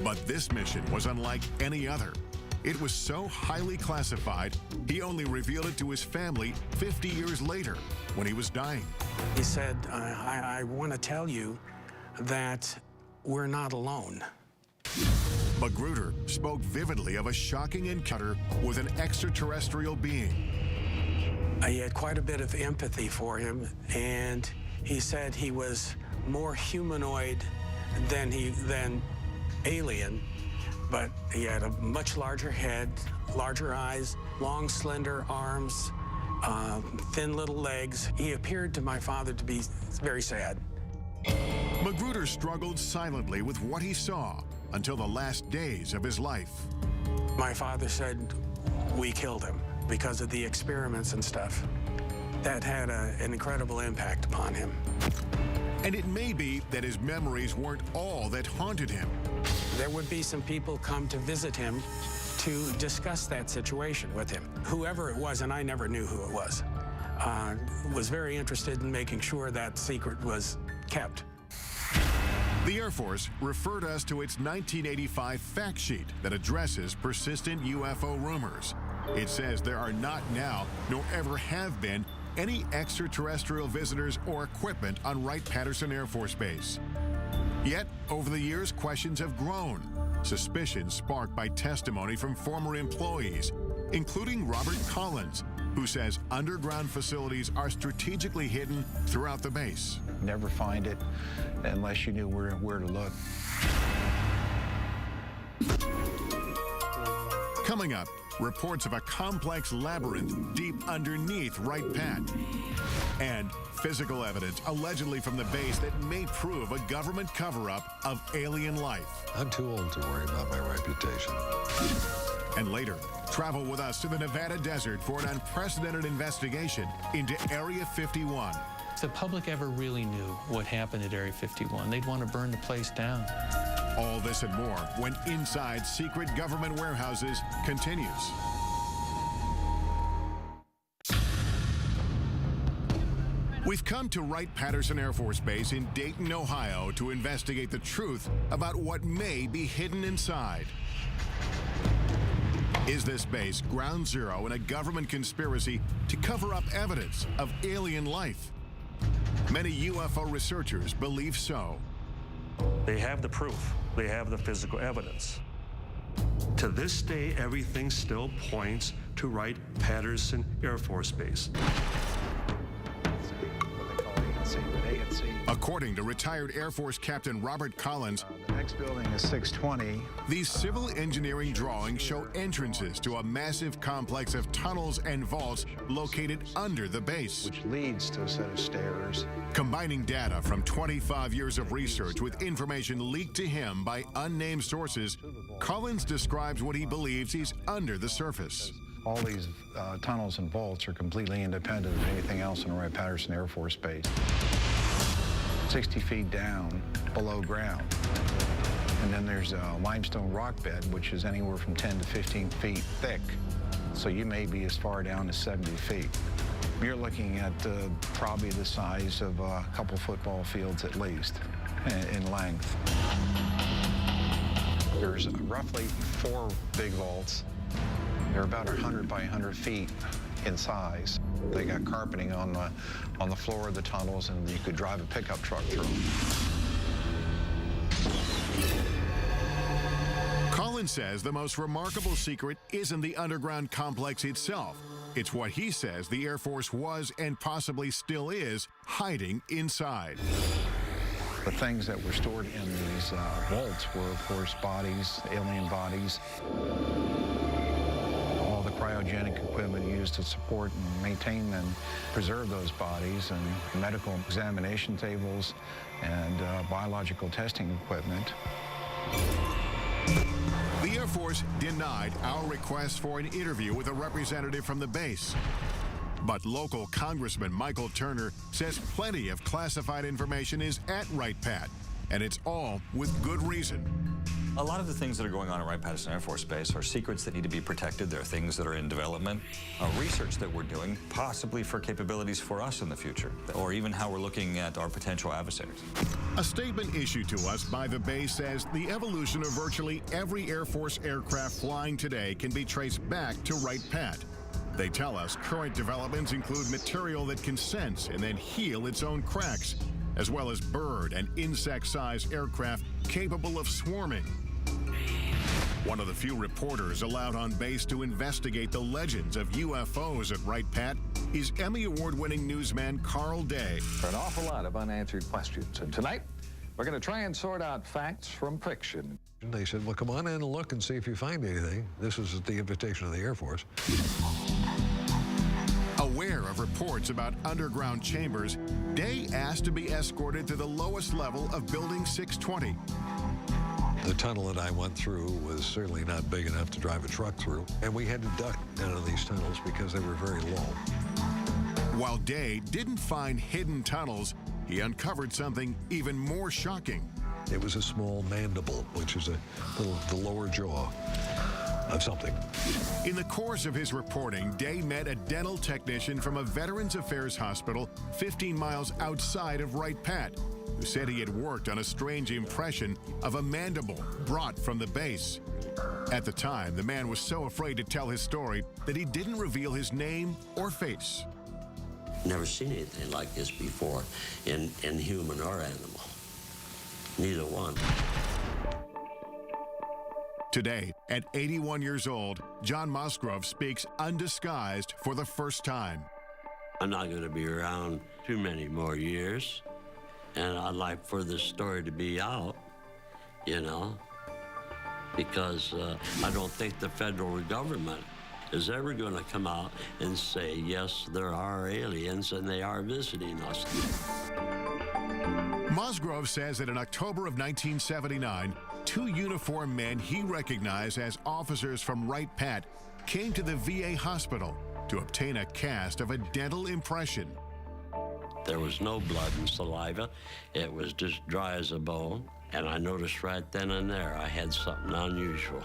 But this mission was unlike any other. It was so highly classified, he only revealed it to his family 50 years later when he was dying. He said, I want to tell you that we're not alone. Magruder spoke vividly of a shocking encounter with an extraterrestrial being. I had quite a bit of empathy for him, and he said he was more humanoid than alien, but he had a much larger head, larger eyes, long, slender arms, thin little legs. He appeared to my father to be very sad. Magruder struggled silently with what he saw until the last days of his life. My father said we killed him because of the experiments and stuff. That had an incredible impact upon him. And it may be that his memories weren't all that haunted him. There would be some people come to visit him to discuss that situation with him. Whoever it was, and I never knew who it was very interested in making sure that secret was kept. The Air Force referred us to its 1985 fact sheet that addresses persistent UFO rumors. It says there are not now, nor ever have been, any extraterrestrial visitors or equipment on Wright-Patterson Air Force Base. Yet, over the years, questions have grown, suspicions sparked by testimony from former employees, including Robert Collins, who says underground facilities are strategically hidden throughout the base. Never find it unless you knew where to look. Coming up, reports of a complex labyrinth deep underneath Wright-Patt. And physical evidence allegedly from the base that may prove a government cover-up of alien life. I'm too old to worry about my reputation. And later, travel with us to the Nevada desert for an unprecedented investigation into Area 51. If the public ever really knew what happened at Area 51, they'd want to burn the place down. All this and more when Inside Secret Government Warehouses continues. We've come to Wright-Patterson Air Force Base in Dayton, Ohio to investigate the truth about what may be hidden inside. Is this base ground zero in a government conspiracy to cover up evidence of alien life? Many UFO researchers believe so. They have the proof. They have the physical evidence. To this day, everything still points to Wright-Patterson Air Force Base. According to retired Air Force Captain Robert Collins, the next building is 620. These civil engineering drawings show entrances to a massive complex of tunnels and vaults located under the base, which leads to a set of stairs. Combining data from 25 years of research with information leaked to him by unnamed sources, Collins describes what he believes is under the surface. All these tunnels and vaults are completely independent of anything else in Wright-Patterson Air Force Base. 60 feet down below ground. And then there's a limestone rock bed, which is anywhere from 10 to 15 feet thick. So you may be as far down as 70 feet. You're looking at probably the size of a couple football fields at least in length. There's roughly 4 big vaults. They're about 100 by 100 feet in size. They got carpeting on the floor of the tunnels, and you could drive a pickup truck through them. Collins says the most remarkable secret isn't the underground complex itself. It's what he says the Air Force was and possibly still is hiding inside. The things that were stored in these vaults were, of course, bodies, alien bodies, all the cryogenic equipment used to support and maintain and preserve those bodies, and medical examination tables and biological testing equipment. The Air Force denied our request for an interview with a representative from the base. But local Congressman Michael Turner says plenty of classified information is at Wright-Patt, and it's all with good reason. A lot of the things that are going on at Wright-Patterson Air Force Base are secrets that need to be protected. There are things that are in development, research that we're doing, possibly for capabilities for us in the future, or even how we're looking at our potential adversaries. A statement issued to us by the base says the evolution of virtually every Air Force aircraft flying today can be traced back to Wright-Patt. They tell us current developments include material that can sense and then heal its own cracks, as well as bird and insect-sized aircraft capable of swarming. One of the few reporters allowed on base to investigate the legends of UFOs at Wright-Patt is Emmy Award-winning newsman Carl Day. An awful lot of unanswered questions, and tonight we're going to try and sort out facts from fiction. They said, well, come on in and look and see if you find anything. This was at the invitation of the Air Force. Aware of reports about underground chambers, Day asked to be escorted to the lowest level of Building 620. The tunnel that I went through was certainly not big enough to drive a truck through, and we had to duck down in these tunnels because they were very low. While Day didn't find hidden tunnels, he uncovered something even more shocking. It was a small mandible, which is the lower jaw of something. In the course of his reporting, Day met a dental technician from a Veterans Affairs hospital 15 miles outside of Wright-Patt, who said he had worked on a strange impression of a mandible brought from the base. At the time, the man was so afraid to tell his story that he didn't reveal his name or face. Never seen anything like this before in human or animal. Neither one. Today, at 81 years old, John Musgrove speaks undisguised for the first time. I'm not going to be around too many more years, and I'd like for this story to be out, you know, because I don't think the federal government is ever going to come out and say, yes, there are aliens and they are visiting us. Musgrove says that in October of 1979, two uniformed men he recognized as officers from Wright-Patt came to the VA hospital to obtain a cast of a dental impression. There was no blood and saliva. It was just dry as a bone. And I noticed right then and there I had something unusual.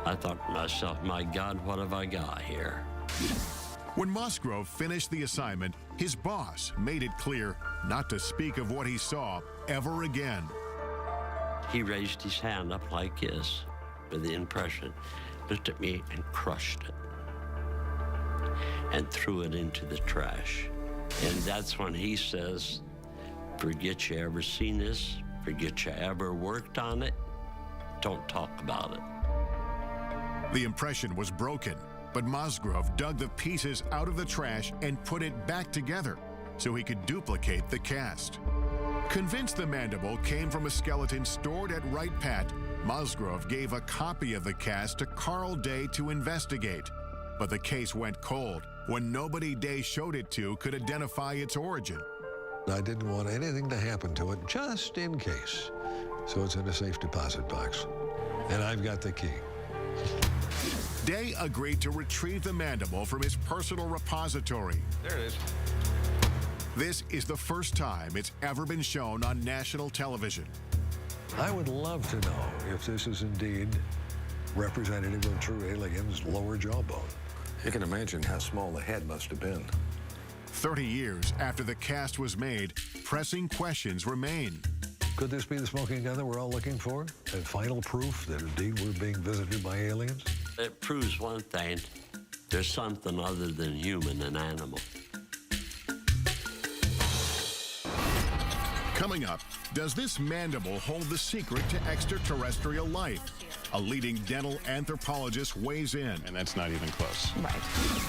I thought to myself, my God, what have I got here? When Musgrove finished the assignment, his boss made it clear not to speak of what he saw ever again. He raised his hand up like this with the impression, looked at me and crushed it and threw it into the trash. And that's when he says, forget you ever seen this, forget you ever worked on it, don't talk about it. The impression was broken, but Musgrove dug the pieces out of the trash and put it back together so he could duplicate the cast. Convinced the mandible came from a skeleton stored at Wright-Patt, Musgrove gave a copy of the cast to Carl Day to investigate. But the case went cold when nobody Day showed it to could identify its origin. I didn't want anything to happen to it, just in case. So it's in a safe deposit box. And I've got the key. Day agreed to retrieve the mandible from his personal repository. There it is. This is the first time it's ever been shown on national television. I would love to know if this is indeed representative of true aliens' lower jawbone. You can imagine how small the head must have been. 30 years after the cast was made, pressing questions remain. Could this be the smoking gun that we're all looking for? And final proof that indeed we're being visited by aliens? It proves one thing, there's something other than human and animal. Coming up, does this mandible hold the secret to extraterrestrial life? a leading dental anthropologist weighs in. And that's not even close. Right.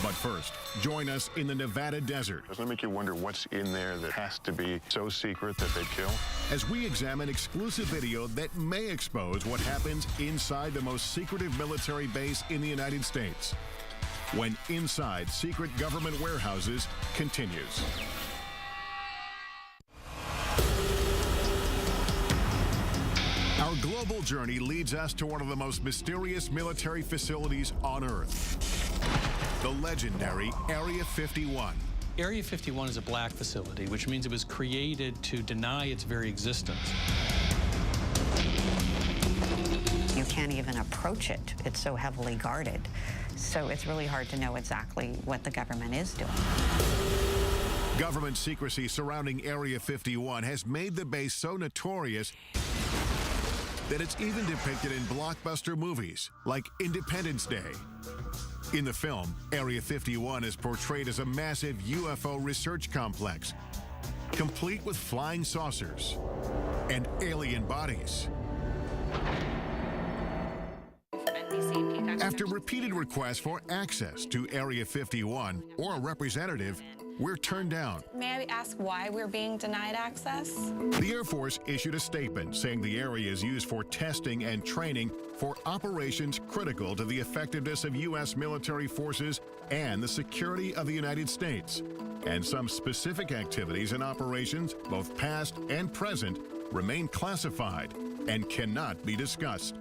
But first, join us in the Nevada desert. Doesn't it make you wonder what's in there that has to be so secret that they'd kill? As we examine exclusive video that may expose what happens inside the most secretive military base in the United States. When Inside Secret Government Warehouses continues. Our global journey leads us to one of the most mysterious military facilities on Earth. The legendary Area 51. Area 51 is a black facility, which means it was created to deny its very existence. You can't even approach it. It's so heavily guarded. So it's really hard to know exactly what the government is doing. Government secrecy surrounding Area 51 has made the base so notorious that it's even depicted in blockbuster movies like Independence Day. In the film, Area 51 is portrayed as a massive UFO research complex, complete with flying saucers and alien bodies. After repeated requests for access to Area 51 or a representative, we're turned down. May I ask why we're being denied access? The Air Force issued a statement saying the area is used for testing and training for operations critical to the effectiveness of U.S. military forces and the security of the United States. And some specific activities and operations, both past and present, remain classified and cannot be discussed.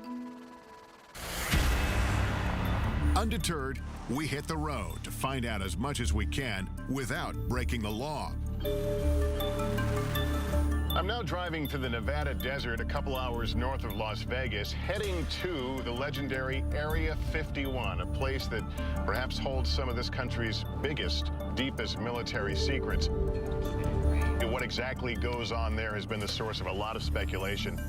Undeterred, we hit the road to find out as much as we can without breaking the law. I'm now driving to the Nevada desert a couple hours north of Las Vegas, heading to the legendary Area 51, a place that perhaps holds some of this country's biggest, deepest military secrets. And what exactly goes on there has been the source of a lot of speculation.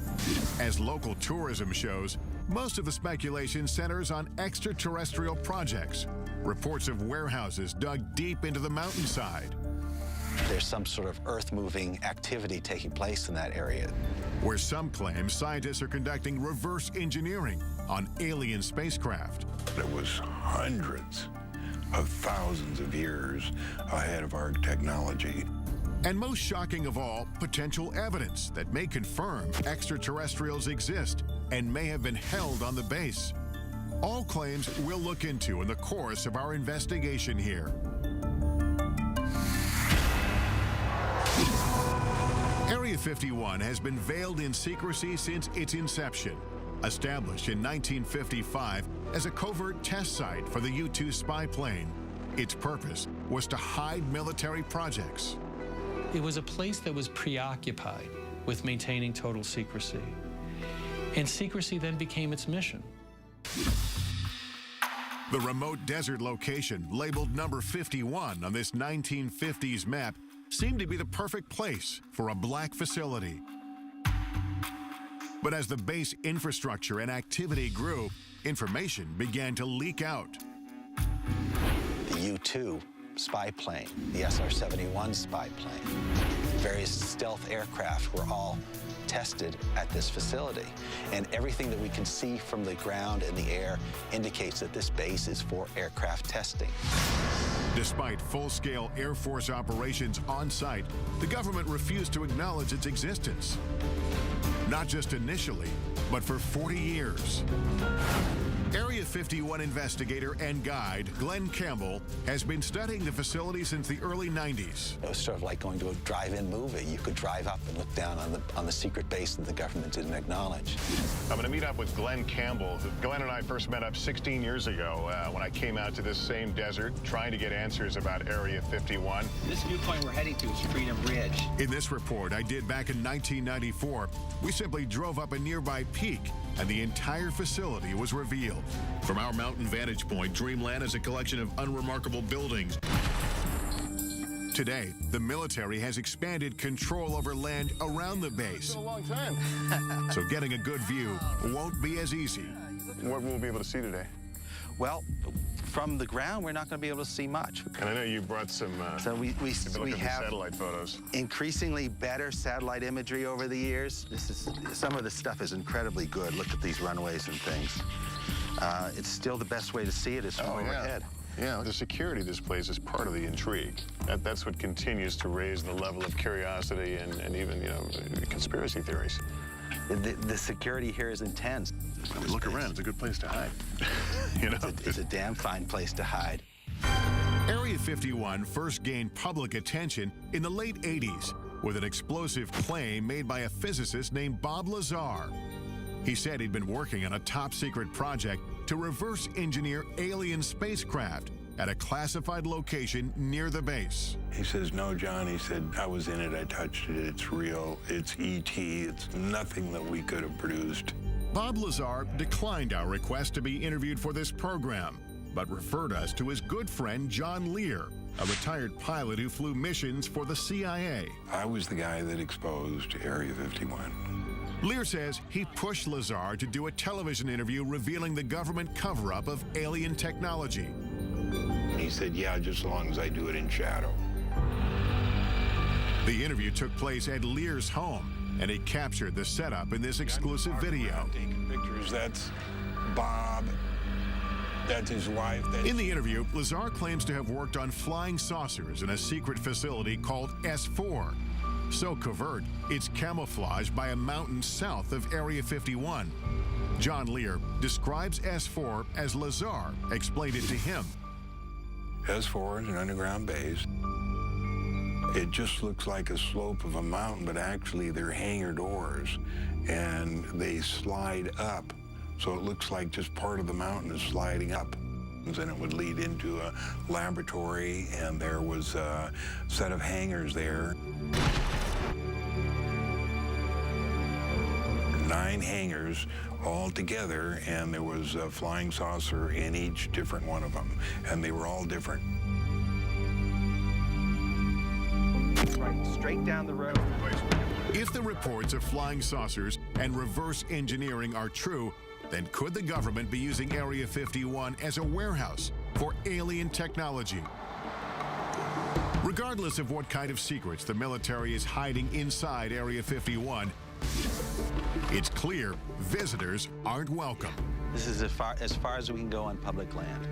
As local tourism shows, most of the speculation centers on extraterrestrial projects, reports of warehouses dug deep into the mountainside. There's some sort of earth-moving activity taking place in that area. Where some claim scientists are conducting reverse engineering on alien spacecraft. It was hundreds of thousands of years ahead of our technology. And most shocking of all, potential evidence that may confirm extraterrestrials exist and may have been held on the base. All claims we'll look into in the course of our investigation here. Area 51 has been veiled in secrecy since its inception. Established in 1955 as a covert test site for the U-2 spy plane, its purpose was to hide military projects. It was a place that was preoccupied with maintaining total secrecy. And secrecy then became its mission. The remote desert location, labeled number 51 on this 1950s map, seemed to be the perfect place for a black facility. But as the base infrastructure and activity grew, information began to leak out. The U-2 spy plane, the SR-71 spy plane, various stealth aircraft were all tested at this facility. And everything that we can see from the ground and the air indicates that this base is for aircraft testing. Despite full-scale Air Force operations on site, the government refused to acknowledge its existence. Not just initially, but for 40 years. Area 51 investigator and guide Glenn Campbell has been studying the facility since the early 90s. It was sort of like going to a drive-in movie. You could drive up and look down on the secret base that the government didn't acknowledge. I'm going to meet up with Glenn Campbell. Glenn and I first met up 16 years ago when I came out to this same desert trying to get answers about Area 51. This viewpoint we're heading to is Freedom Ridge. In this report I did back in 1994, we simply drove up a nearby peak and the entire facility was revealed. From our mountain vantage point, Dreamland is a collection of unremarkable buildings. Today, the military has expanded control over land around the base. A long time. So getting a good view won't be as easy. What will we be able to see today? Well, from the ground, we're not going to be able to see much. And I know you brought some so we have satellite photos. Increasingly better satellite imagery over the years. Some of this stuff is incredibly good. Look at these runways and things. It's still the best way to see it is from overhead. Yeah, the security of this place is part of the intrigue. That's what continues to raise the level of curiosity and even, you know, conspiracy theories. The security here is intense. Look around, it's a good place to hide. You know? It's a damn fine place to hide. Area 51 first gained public attention in the late 80s with an explosive claim made by a physicist named Bob Lazar. He said he'd been working on a top-secret project to reverse engineer alien spacecraft at a classified location near the base. He says, no, John, he said, I was in it, I touched it, it's real, it's E.T., it's nothing that we could have produced. Bob Lazar declined our request to be interviewed for this program, but referred us to his good friend John Lear, a retired pilot who flew missions for the CIA. I was the guy that exposed Area 51. Lear says he pushed Lazar to do a television interview revealing the government cover-up of alien technology. He said, yeah, just as long as I do it in shadow. The interview took place at Lear's home, and he captured the setup in this exclusive video. Taking pictures, that's Bob, that's his wife. In the interview, Lazar claims to have worked on flying saucers in a secret facility called S4. So covert, it's camouflaged by a mountain south of Area 51. John Lear describes S4 as Lazar explained it to him. S4 is an underground base. It just looks like a slope of a mountain, but actually they're hangar doors, and they slide up. So it looks like just part of the mountain is sliding up. And it would lead into a laboratory, and there was a set of hangars there. 9 hangars all together, and there was a flying saucer in each different one of them, and they were all different. Right, straight down the road. If the reports of flying saucers and reverse engineering are true, then could the government be using Area 51 as a warehouse for alien technology? Regardless of what kind of secrets the military is hiding inside Area 51, it's clear visitors aren't welcome. This is as far as we can go on public land.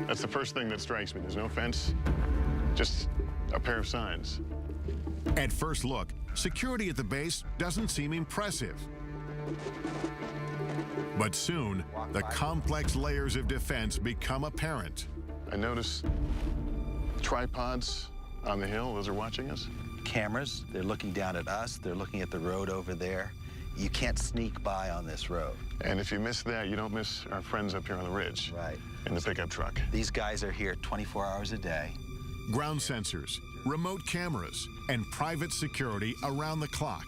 That's the first thing that strikes me. There's no fence, just a pair of signs. At first look, security at the base doesn't seem impressive. But soon, the complex layers of defense become apparent. I noticed tripods on the hill. Those are watching us. Cameras, they're looking down at us. They're looking at the road over there. You can't sneak by on this road. And if you miss that, you don't miss our friends up here on the ridge. Right. In the pickup truck. These guys are here 24 hours a day. Ground sensors, remote cameras, and private security around the clock.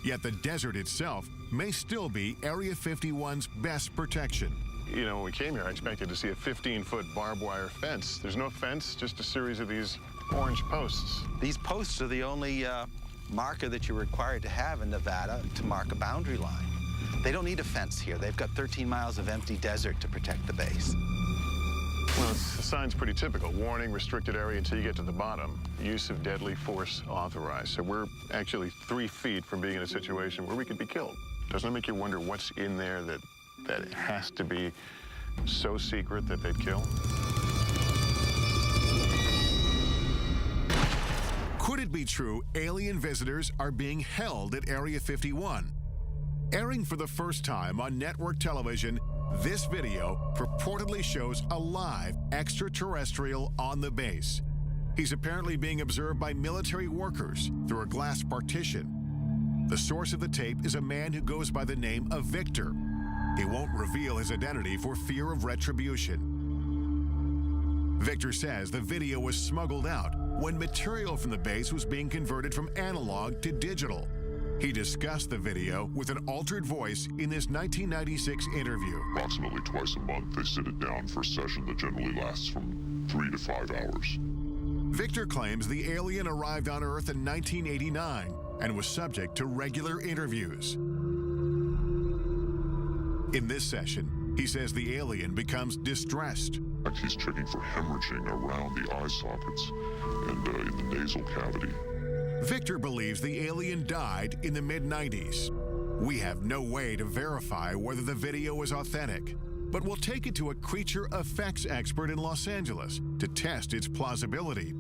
Yet the desert itself may still be Area 51's best protection. You know, when we came here, I expected to see a 15-foot barbed wire fence. There's no fence, just a series of these orange posts. These posts are the only marker that you're required to have in Nevada to mark a boundary line. They don't need a fence here. They've got 13 miles of empty desert to protect the base. Well, the sign's pretty typical. Warning, restricted area until you get to the bottom. Use of deadly force authorized. So we're actually 3 feet from being in a situation where we could be killed. Doesn't it make you wonder what's in there that it has to be so secret that they'd kill? Could it be true alien visitors are being held at Area 51? Airing for the first time on network television, this video purportedly shows a live extraterrestrial on the base. He's apparently being observed by military workers through a glass partition. The source of the tape is a man who goes by the name of Victor. He won't reveal his identity for fear of retribution. Victor says the video was smuggled out when material from the base was being converted from analog to digital. He discussed the video with an altered voice in this 1996 interview. Approximately twice a month, they sit it down for a session that generally lasts from 3 to 5 hours. Victor claims the alien arrived on Earth in 1989 and was subject to regular interviews. In this session, He says the alien becomes distressed. He's checking for hemorrhaging around the eye sockets and in the nasal cavity. Victor believes the alien died in the mid-90s. We have no way to verify whether the video is authentic, but we'll take it to a creature effects expert in Los Angeles to test its plausibility.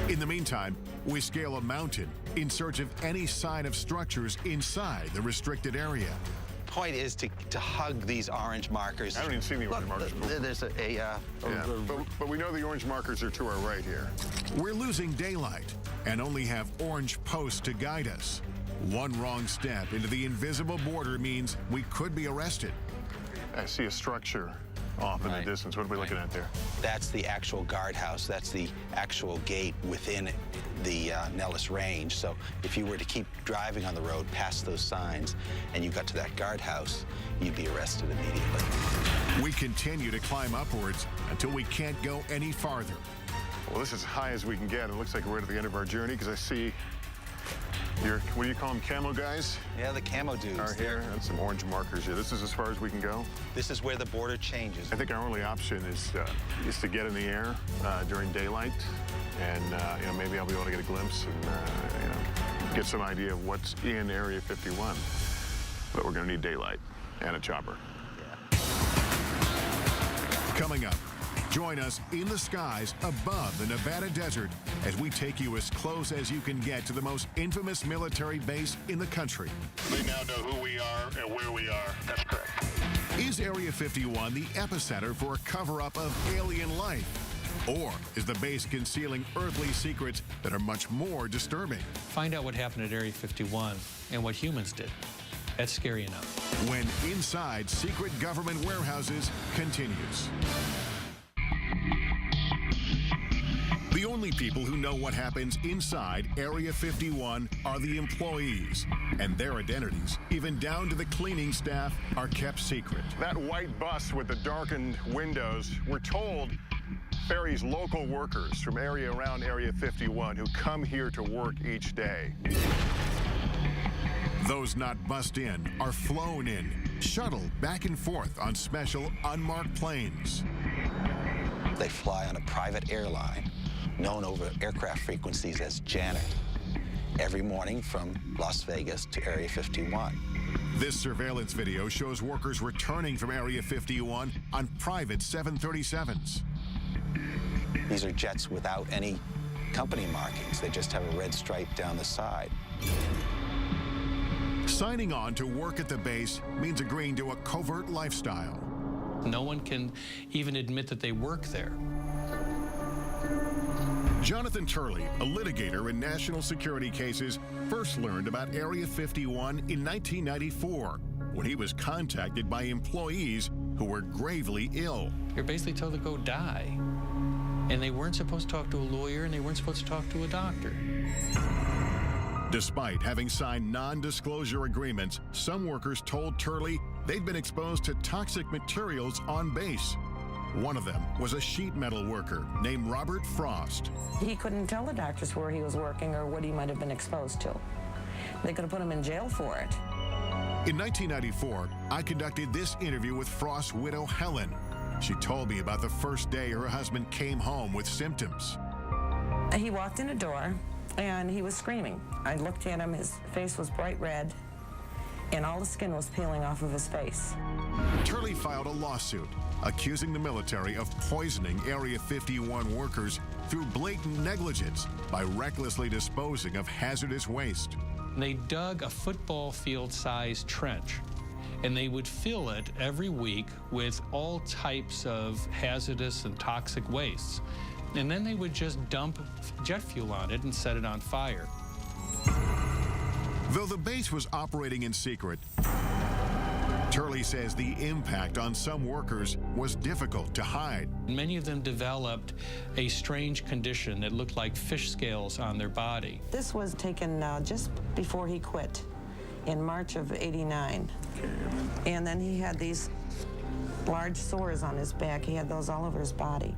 In the meantime, we scale a mountain in search of any sign of structures inside the restricted area. Point is to hug these orange markers. I don't even see the orange markers. There's but we know the orange markers are to our right here. We're losing daylight and only have orange posts to guide us. One wrong step into the invisible border means we could be arrested. I see a structure off in the distance. What are we looking at there? That's the actual guardhouse. That's the actual gate within the Nellis Range. So if you were to keep driving on the road past those signs and you got to that guardhouse, you'd be arrested immediately. We continue to climb upwards until we can't go any farther. Well, this is as high as we can get. It looks like we're at the end of our journey because I see what do you call them, camo guys? Yeah, the camo dudes. Are here. That's some orange markers here. This is as far as we can go. This is where the border changes. I think our only option is to get in the air during daylight, and maybe I'll be able to get a glimpse and get some idea of what's in Area 51. But we're going to need daylight and a chopper. Yeah. Coming up, join us in the skies above the Nevada desert as we take you as close as you can get to the most infamous military base in the country. They now know who we are and where we are. That's correct. Is Area 51 the epicenter for a cover-up of alien life? Or is the base concealing earthly secrets that are much more disturbing? Find out what happened at Area 51 and what humans did. That's scary enough. When Inside Secret Government Warehouses continues. The only people who know what happens inside Area 51 are the employees, and their identities, even down to the cleaning staff, are kept secret. That white bus with the darkened windows, we're told, ferries local workers from around Area 51 who come here to work each day. Those not bussed in are flown in, shuttled back and forth on special unmarked planes. They fly on a private airline known over aircraft frequencies as Janet, every morning from Las Vegas to Area 51. This surveillance video shows workers returning from Area 51 on private 737s. These are jets without any company markings. They just have a red stripe down the side. Signing on to work at the base means agreeing to a covert lifestyle. No one can even admit that they work there. Jonathan Turley, a litigator in national security cases, first learned about Area 51 in 1994 when he was contacted by employees who were gravely ill. You're basically told to go die. And they weren't supposed to talk to a lawyer, and they weren't supposed to talk to a doctor. Despite having signed non-disclosure agreements, some workers told Turley they'd been exposed to toxic materials on base. One of them was a sheet metal worker named Robert Frost. He couldn't tell the doctors where he was working or what he might have been exposed to. They could have put him in jail for it. In 1994, I conducted this interview with Frost's widow, Helen. She told me about the first day her husband came home with symptoms. He walked in a door and he was screaming. I looked at him, his face was bright red, and all the skin was peeling off of his face. Turley filed a lawsuit accusing the military of poisoning Area 51 workers through blatant negligence by recklessly disposing of hazardous waste. They dug a football field-sized trench, and they would fill it every week with all types of hazardous and toxic wastes. And then they would just dump jet fuel on it and set it on fire. Though the base was operating in secret, Turley says the impact on some workers was difficult to hide. Many of them developed a strange condition that looked like fish scales on their body. This was taken just before he quit in March of '89. And then he had these large sores on his back. He had those all over his body.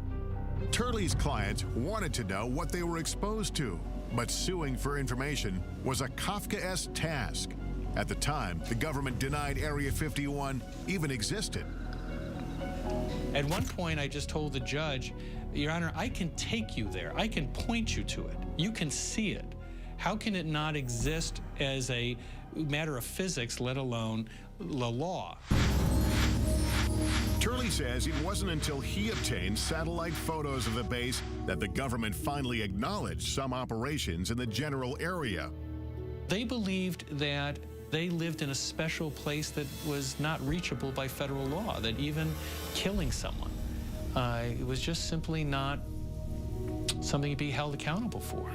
Turley's clients wanted to know what they were exposed to, but suing for information was a Kafkaesque task. At the time, the government denied Area 51 even existed. At one point, I just told the judge, Your Honor, I can take you there. I can point you to it. You can see it. How can it not exist as a matter of physics, let alone the law? Turley says it wasn't until he obtained satellite photos of the base that the government finally acknowledged some operations in the general area. They believed that they lived in a special place that was not reachable by federal law, that even killing someone, it was just simply not something to be held accountable for.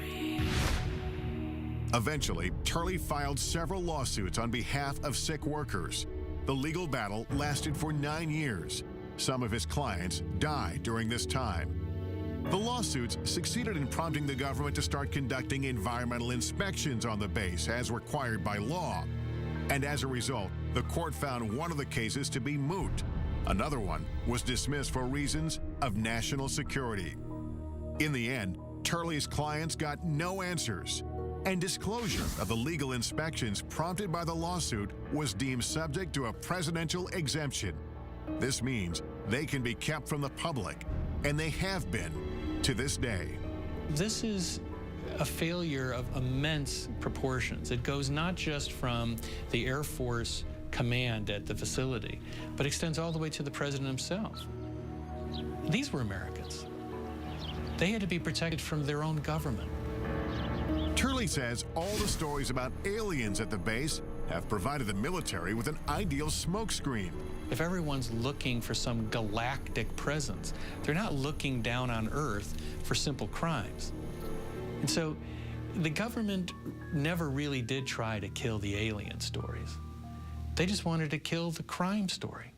Eventually, Turley filed several lawsuits on behalf of sick workers. The legal battle lasted for 9 years. Some of his clients died during this time. The lawsuits succeeded in prompting the government to start conducting environmental inspections on the base as required by law. And as a result, the court found one of the cases to be moot. Another one was dismissed for reasons of national security. In the end, Turley's clients got no answers, and disclosure of the legal inspections prompted by the lawsuit was deemed subject to a presidential exemption. This means they can be kept from the public, and they have been to this day. This is a failure of immense proportions. It goes not just from the Air Force command at the facility, but extends all the way to the president himself. These were Americans. They had to be protected from their own government. Turley says all the stories about aliens at the base have provided the military with an ideal smokescreen. If everyone's looking for some galactic presence, they're not looking down on Earth for simple crimes. And so the government never really did try to kill the alien stories. They just wanted to kill the crime story.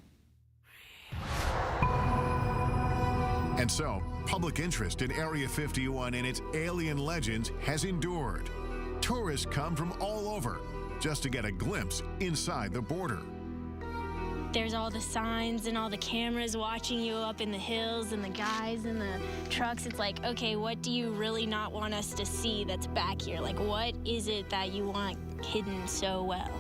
And so, public interest in Area 51 and its alien legends has endured. Tourists come from all over just to get a glimpse inside the border. There's all the signs and all the cameras watching you up in the hills and the guys in the trucks. It's like, okay, what do you really not want us to see that's back here? Like, what is it that you want hidden so well?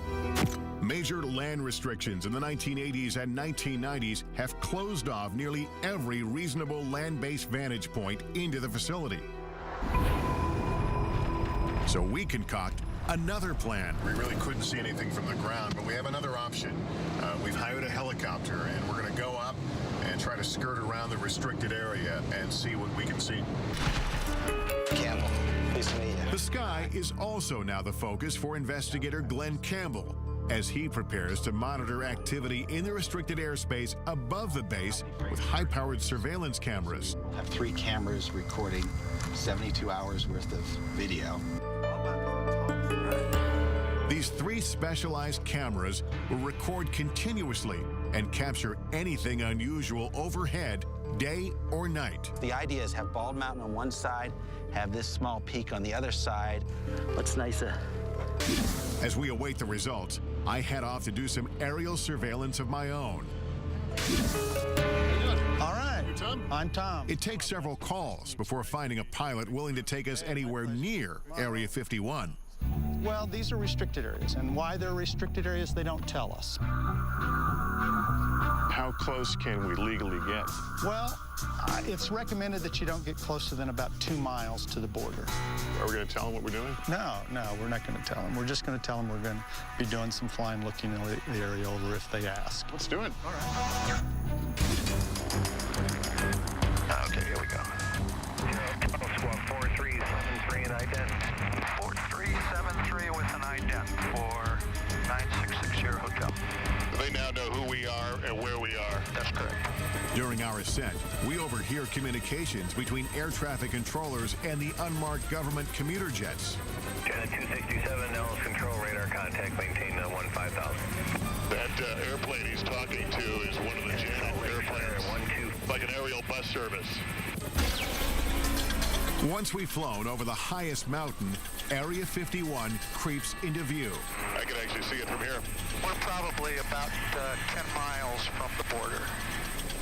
Major land restrictions in the 1980s and 1990s have closed off nearly every reasonable land-based vantage point into the facility. So we concoct another plan. We really couldn't see anything from the ground, but we have another option. We've hired a helicopter, and we're going to go up and try to skirt around the restricted area and see what we can see. Campbell, pleased to meet you. The sky is also now the focus for investigator Glenn Campbell, as he prepares to monitor activity in the restricted airspace above the base with high-powered surveillance cameras. I have 3 cameras recording 72 hours worth of video. These 3 specialized cameras will record continuously and capture anything unusual overhead, day or night. The idea is have Bald Mountain on one side, have this small peak on the other side. Looks nicer. As we await the results, I head off to do some aerial surveillance of my own. All right. You Tom? I'm Tom. It takes several calls before finding a pilot willing to take us anywhere near Area 51. Well, these are restricted areas, and why they're restricted areas, they don't tell us. How close can we legally get? Well, it's recommended that you don't get closer than about 2 miles to the border. Are we going to tell them what we're doing? No, we're not going to tell them. We're just going to tell them we're going to be doing some flying, looking the area over if they ask. Let's do it. All right. Okay, here we go. Squad 4373 and ident. 4373 with an ident for 9660 Hotel. They now know who we are and where we are. That's correct. During our ascent, we overhear communications between air traffic controllers and the unmarked government commuter jets. Janet 267, Nellis control radar contact, maintain 15,000. That airplane he's talking to is one of the Janet airplanes, like an aerial bus service. Once we've flown over the highest mountain, Area 51 creeps into view. I can actually see it from here. We're probably about 10 miles from the border.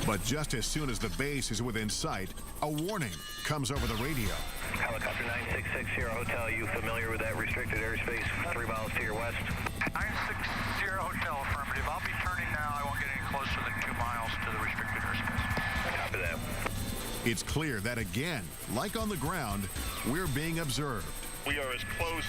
But just as soon as the base is within sight, a warning comes over the radio. Helicopter 9660 Hotel, you familiar with that restricted airspace 3 miles to your west? 960 Hotel, affirmative. I'll be turning now. I won't get any closer than 2 miles to the restricted airspace. Copy that. It's clear that again, like on the ground, we're being observed. We are as close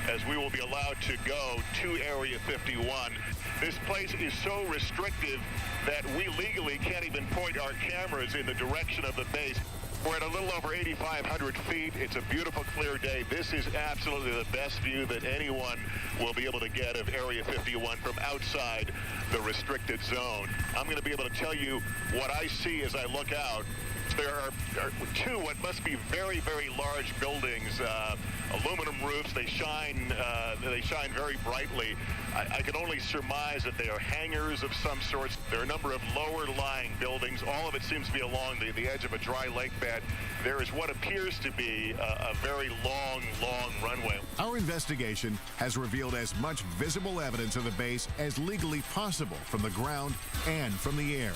as we will be allowed to go to Area 51. This place is so restrictive that we legally can't even point our cameras in the direction of the base. We're at a little over 8,500 feet. It's a beautiful, clear day. This is absolutely the best view that anyone will be able to get of Area 51 from outside the restricted zone. I'm going to be able to tell you what I see as I look out. There are two what must be very, very large buildings, aluminum roofs. They shine very brightly. I can only surmise that they are hangars of some sorts. There are a number of lower-lying buildings. All of it seems to be along the edge of a dry lake bed. There is what appears to be a very long runway. Our investigation has revealed as much visible evidence of the base as legally possible from the ground and from the air.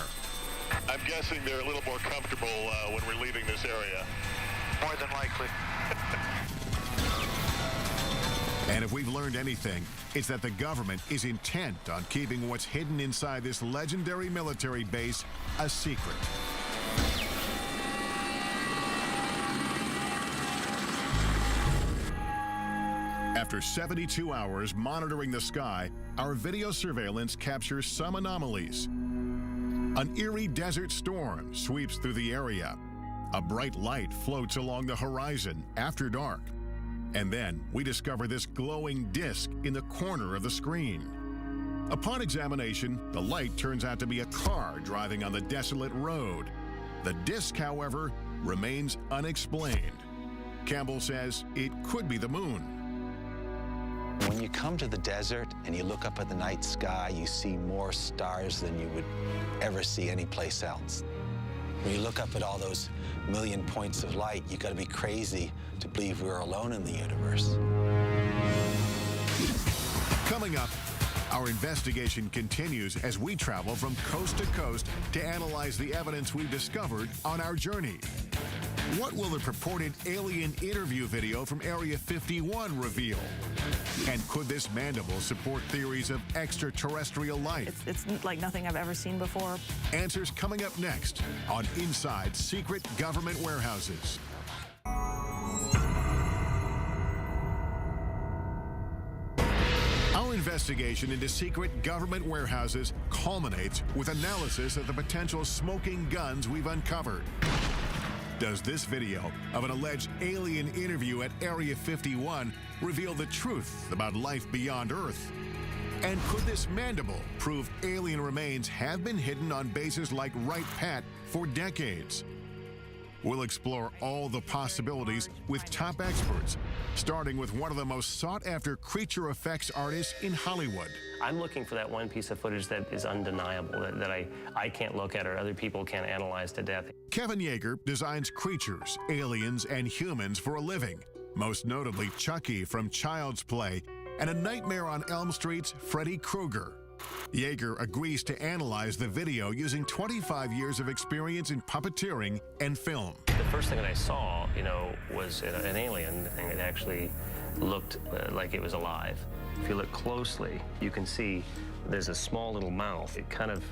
I'm guessing they're a little more comfortable when we're leaving this area. More than likely. And if we've learned anything, it's that the government is intent on keeping what's hidden inside this legendary military base a secret. After 72 hours monitoring the sky, our video surveillance captures some anomalies. An eerie desert storm sweeps through the area. A bright light floats along the horizon after dark. And then we discover this glowing disc in the corner of the screen. Upon examination, the light turns out to be a car driving on the desolate road. The disc, however, remains unexplained. Campbell says it could be the moon. When you come to the desert and you look up at the night sky, you see more stars than you would ever see anyplace else. When you look up at all those million points of light, you got to be crazy to believe we're alone in the universe. Coming up, our investigation continues as we travel from coast to coast to analyze the evidence we've discovered on our journey. What will the purported alien interview video from Area 51 reveal? And could this mandible support theories of extraterrestrial life? It's like nothing I've ever seen before. Answers coming up next on Inside Secret Government Warehouses. Our investigation into secret government warehouses culminates with analysis of the potential smoking guns we've uncovered. Does this video of an alleged alien interview at Area 51 reveal the truth about life beyond Earth? And could this mandible prove alien remains have been hidden on bases like Wright Pat for decades? We'll explore all the possibilities with top experts, starting with one of the most sought-after creature effects artists in Hollywood. I'm looking for that one piece of footage that is undeniable, that I can't look at or other people can't analyze to death. Kevin Yeager designs creatures, aliens, and humans for a living, most notably Chucky from Child's Play and A Nightmare on Elm Street's Freddy Krueger. Yeager agrees to analyze the video using 25 years of experience in puppeteering and film. The first thing that I saw, was an alien thing. It actually looked like it was alive. If you look closely, you can see there's a small little mouth. It kind of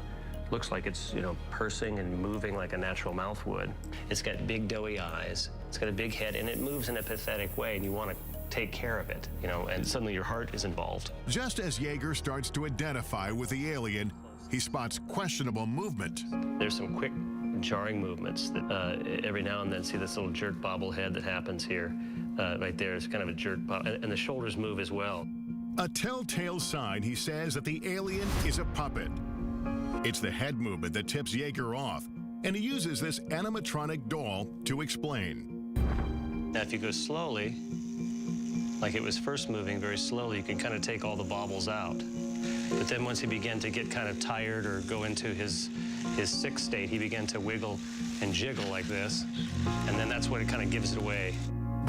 looks like it's, pursing and moving like a natural mouth would. It's got big doughy eyes. It's got a big head, and it moves in a pathetic way, and you want to take care of it, and suddenly your heart is involved. Just as Yeager starts to identify with the alien, he spots questionable movement. There's some quick, jarring movements that every now and then see this little jerk bobblehead that happens here. Right there is kind of a jerk bob, and the shoulders move as well. A telltale sign, he says, that the alien is a puppet. It's the head movement that tips Yeager off, and he uses this animatronic doll to explain. Now, if you go slowly, like it was first moving very slowly, you can kind of take all the bobbles out. But then once he began to get kind of tired or go into his sick state, he began to wiggle and jiggle like this, and then that's what it kind of gives it away.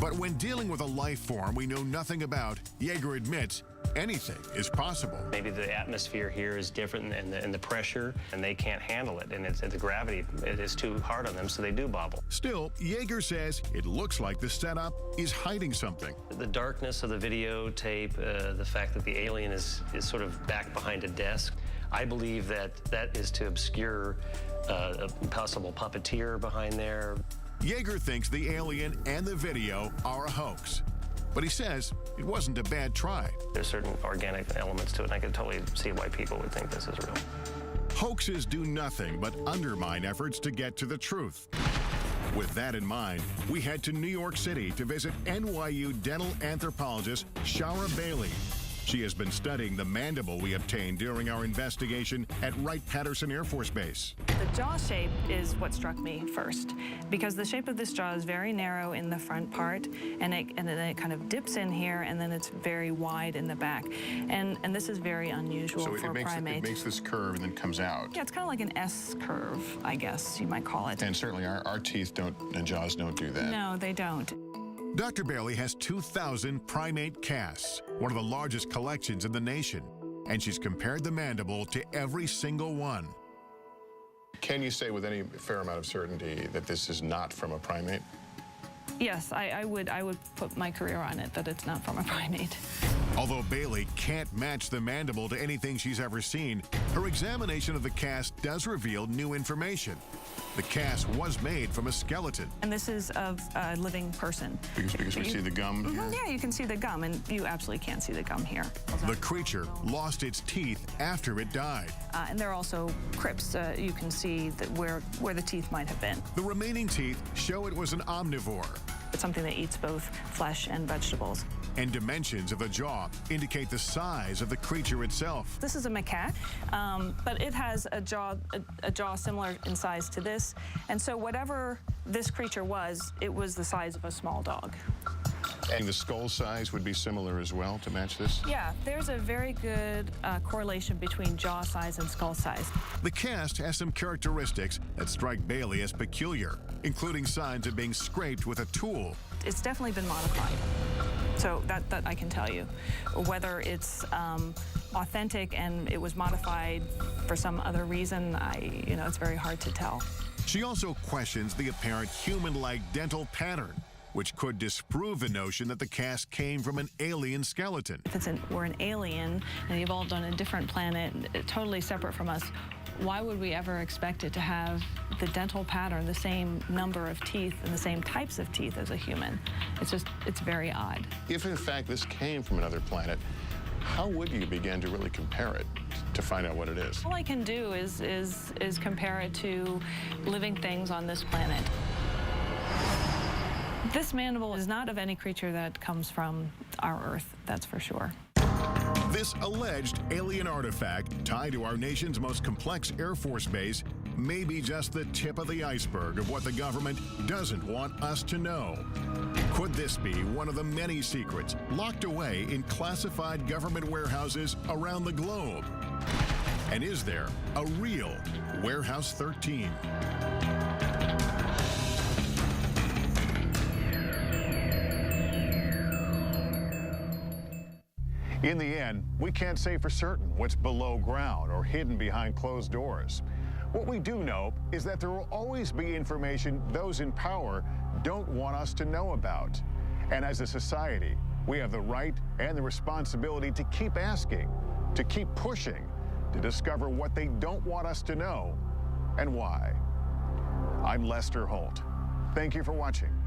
But when dealing with a life form we know nothing about, Yeager admits anything is possible. Maybe the atmosphere here is different and the pressure, and they can't handle it, and the gravity, it is too hard on them, so they do bobble. Still, Yeager says it looks like the setup is hiding something. The darkness of the videotape, the fact that the alien is sort of back behind a desk, I believe that is to obscure a possible puppeteer behind there. Yeager thinks the alien and the video are a hoax, but he says it wasn't a bad try. There's certain organic elements to it, and I can totally see why people would think this is real. Hoaxes do nothing but undermine efforts to get to the truth. With that in mind, we head to New York City to visit NYU dental anthropologist Shara Bailey. She has been studying the mandible we obtained during our investigation at Wright-Patterson Air Force Base. The jaw shape is what struck me first, because the shape of this jaw is very narrow in the front part, and then it kind of dips in here, and then it's very wide in the back. And this is very unusual for a primate. It makes this curve and then comes out. Yeah, it's kind of like an S curve, I guess you might call it. And certainly our teeth don't, and jaws don't do that. No, they don't. Dr. Bailey has 2,000 primate casts, one of the largest collections in the nation, and she's compared the mandible to every single one. Can you say with any fair amount of certainty that this is not from a primate? Yes, I would put my career on it that it's not from a primate. Although Bailey can't match the mandible to anything she's ever seen, her examination of the cast does reveal new information. The cast was made from a skeleton. And this is of a living person. Because we see the gum here? Yeah, you can see the gum, and you absolutely can't see the gum here. The creature lost its teeth after it died. And there are also crypts. You can see that where the teeth might have been. The remaining teeth show it was an omnivore. It's something that eats both flesh and vegetables. And dimensions of the jaw indicate the size of the creature itself. This is a macaque, but it has a jaw similar in size to this. And so whatever this creature was, it was the size of a small dog. And the skull size would be similar as well to match this? Yeah, there's a very good correlation between jaw size and skull size. The cast has some characteristics that strike Bailey as peculiar, including signs of being scraped with a tool. It's definitely been modified. So that I can tell you. Whether it's authentic and it was modified for some other reason, it's very hard to tell. She also questions the apparent human-like dental pattern, which could disprove the notion that the cast came from an alien skeleton. If we're an alien and evolved on a different planet, totally separate from us, why would we ever expect it to have the dental pattern, the same number of teeth and the same types of teeth as a human? It's very odd. If in fact this came from another planet, how would you begin to really compare it to find out what it is? All I can do is compare it to living things on this planet. This mandible is not of any creature that comes from our Earth, that's for sure. This alleged alien artifact tied to our nation's most complex Air Force base may be just the tip of the iceberg of what the government doesn't want us to know. Could this be one of the many secrets locked away in classified government warehouses around the globe? And is there a real Warehouse 13? In the end, we can't say for certain what's below ground or hidden behind closed doors. What we do know is that there will always be information those in power don't want us to know about. And as a society, we have the right and the responsibility to keep asking, to keep pushing, to discover what they don't want us to know and why. I'm Lester Holt. Thank you for watching.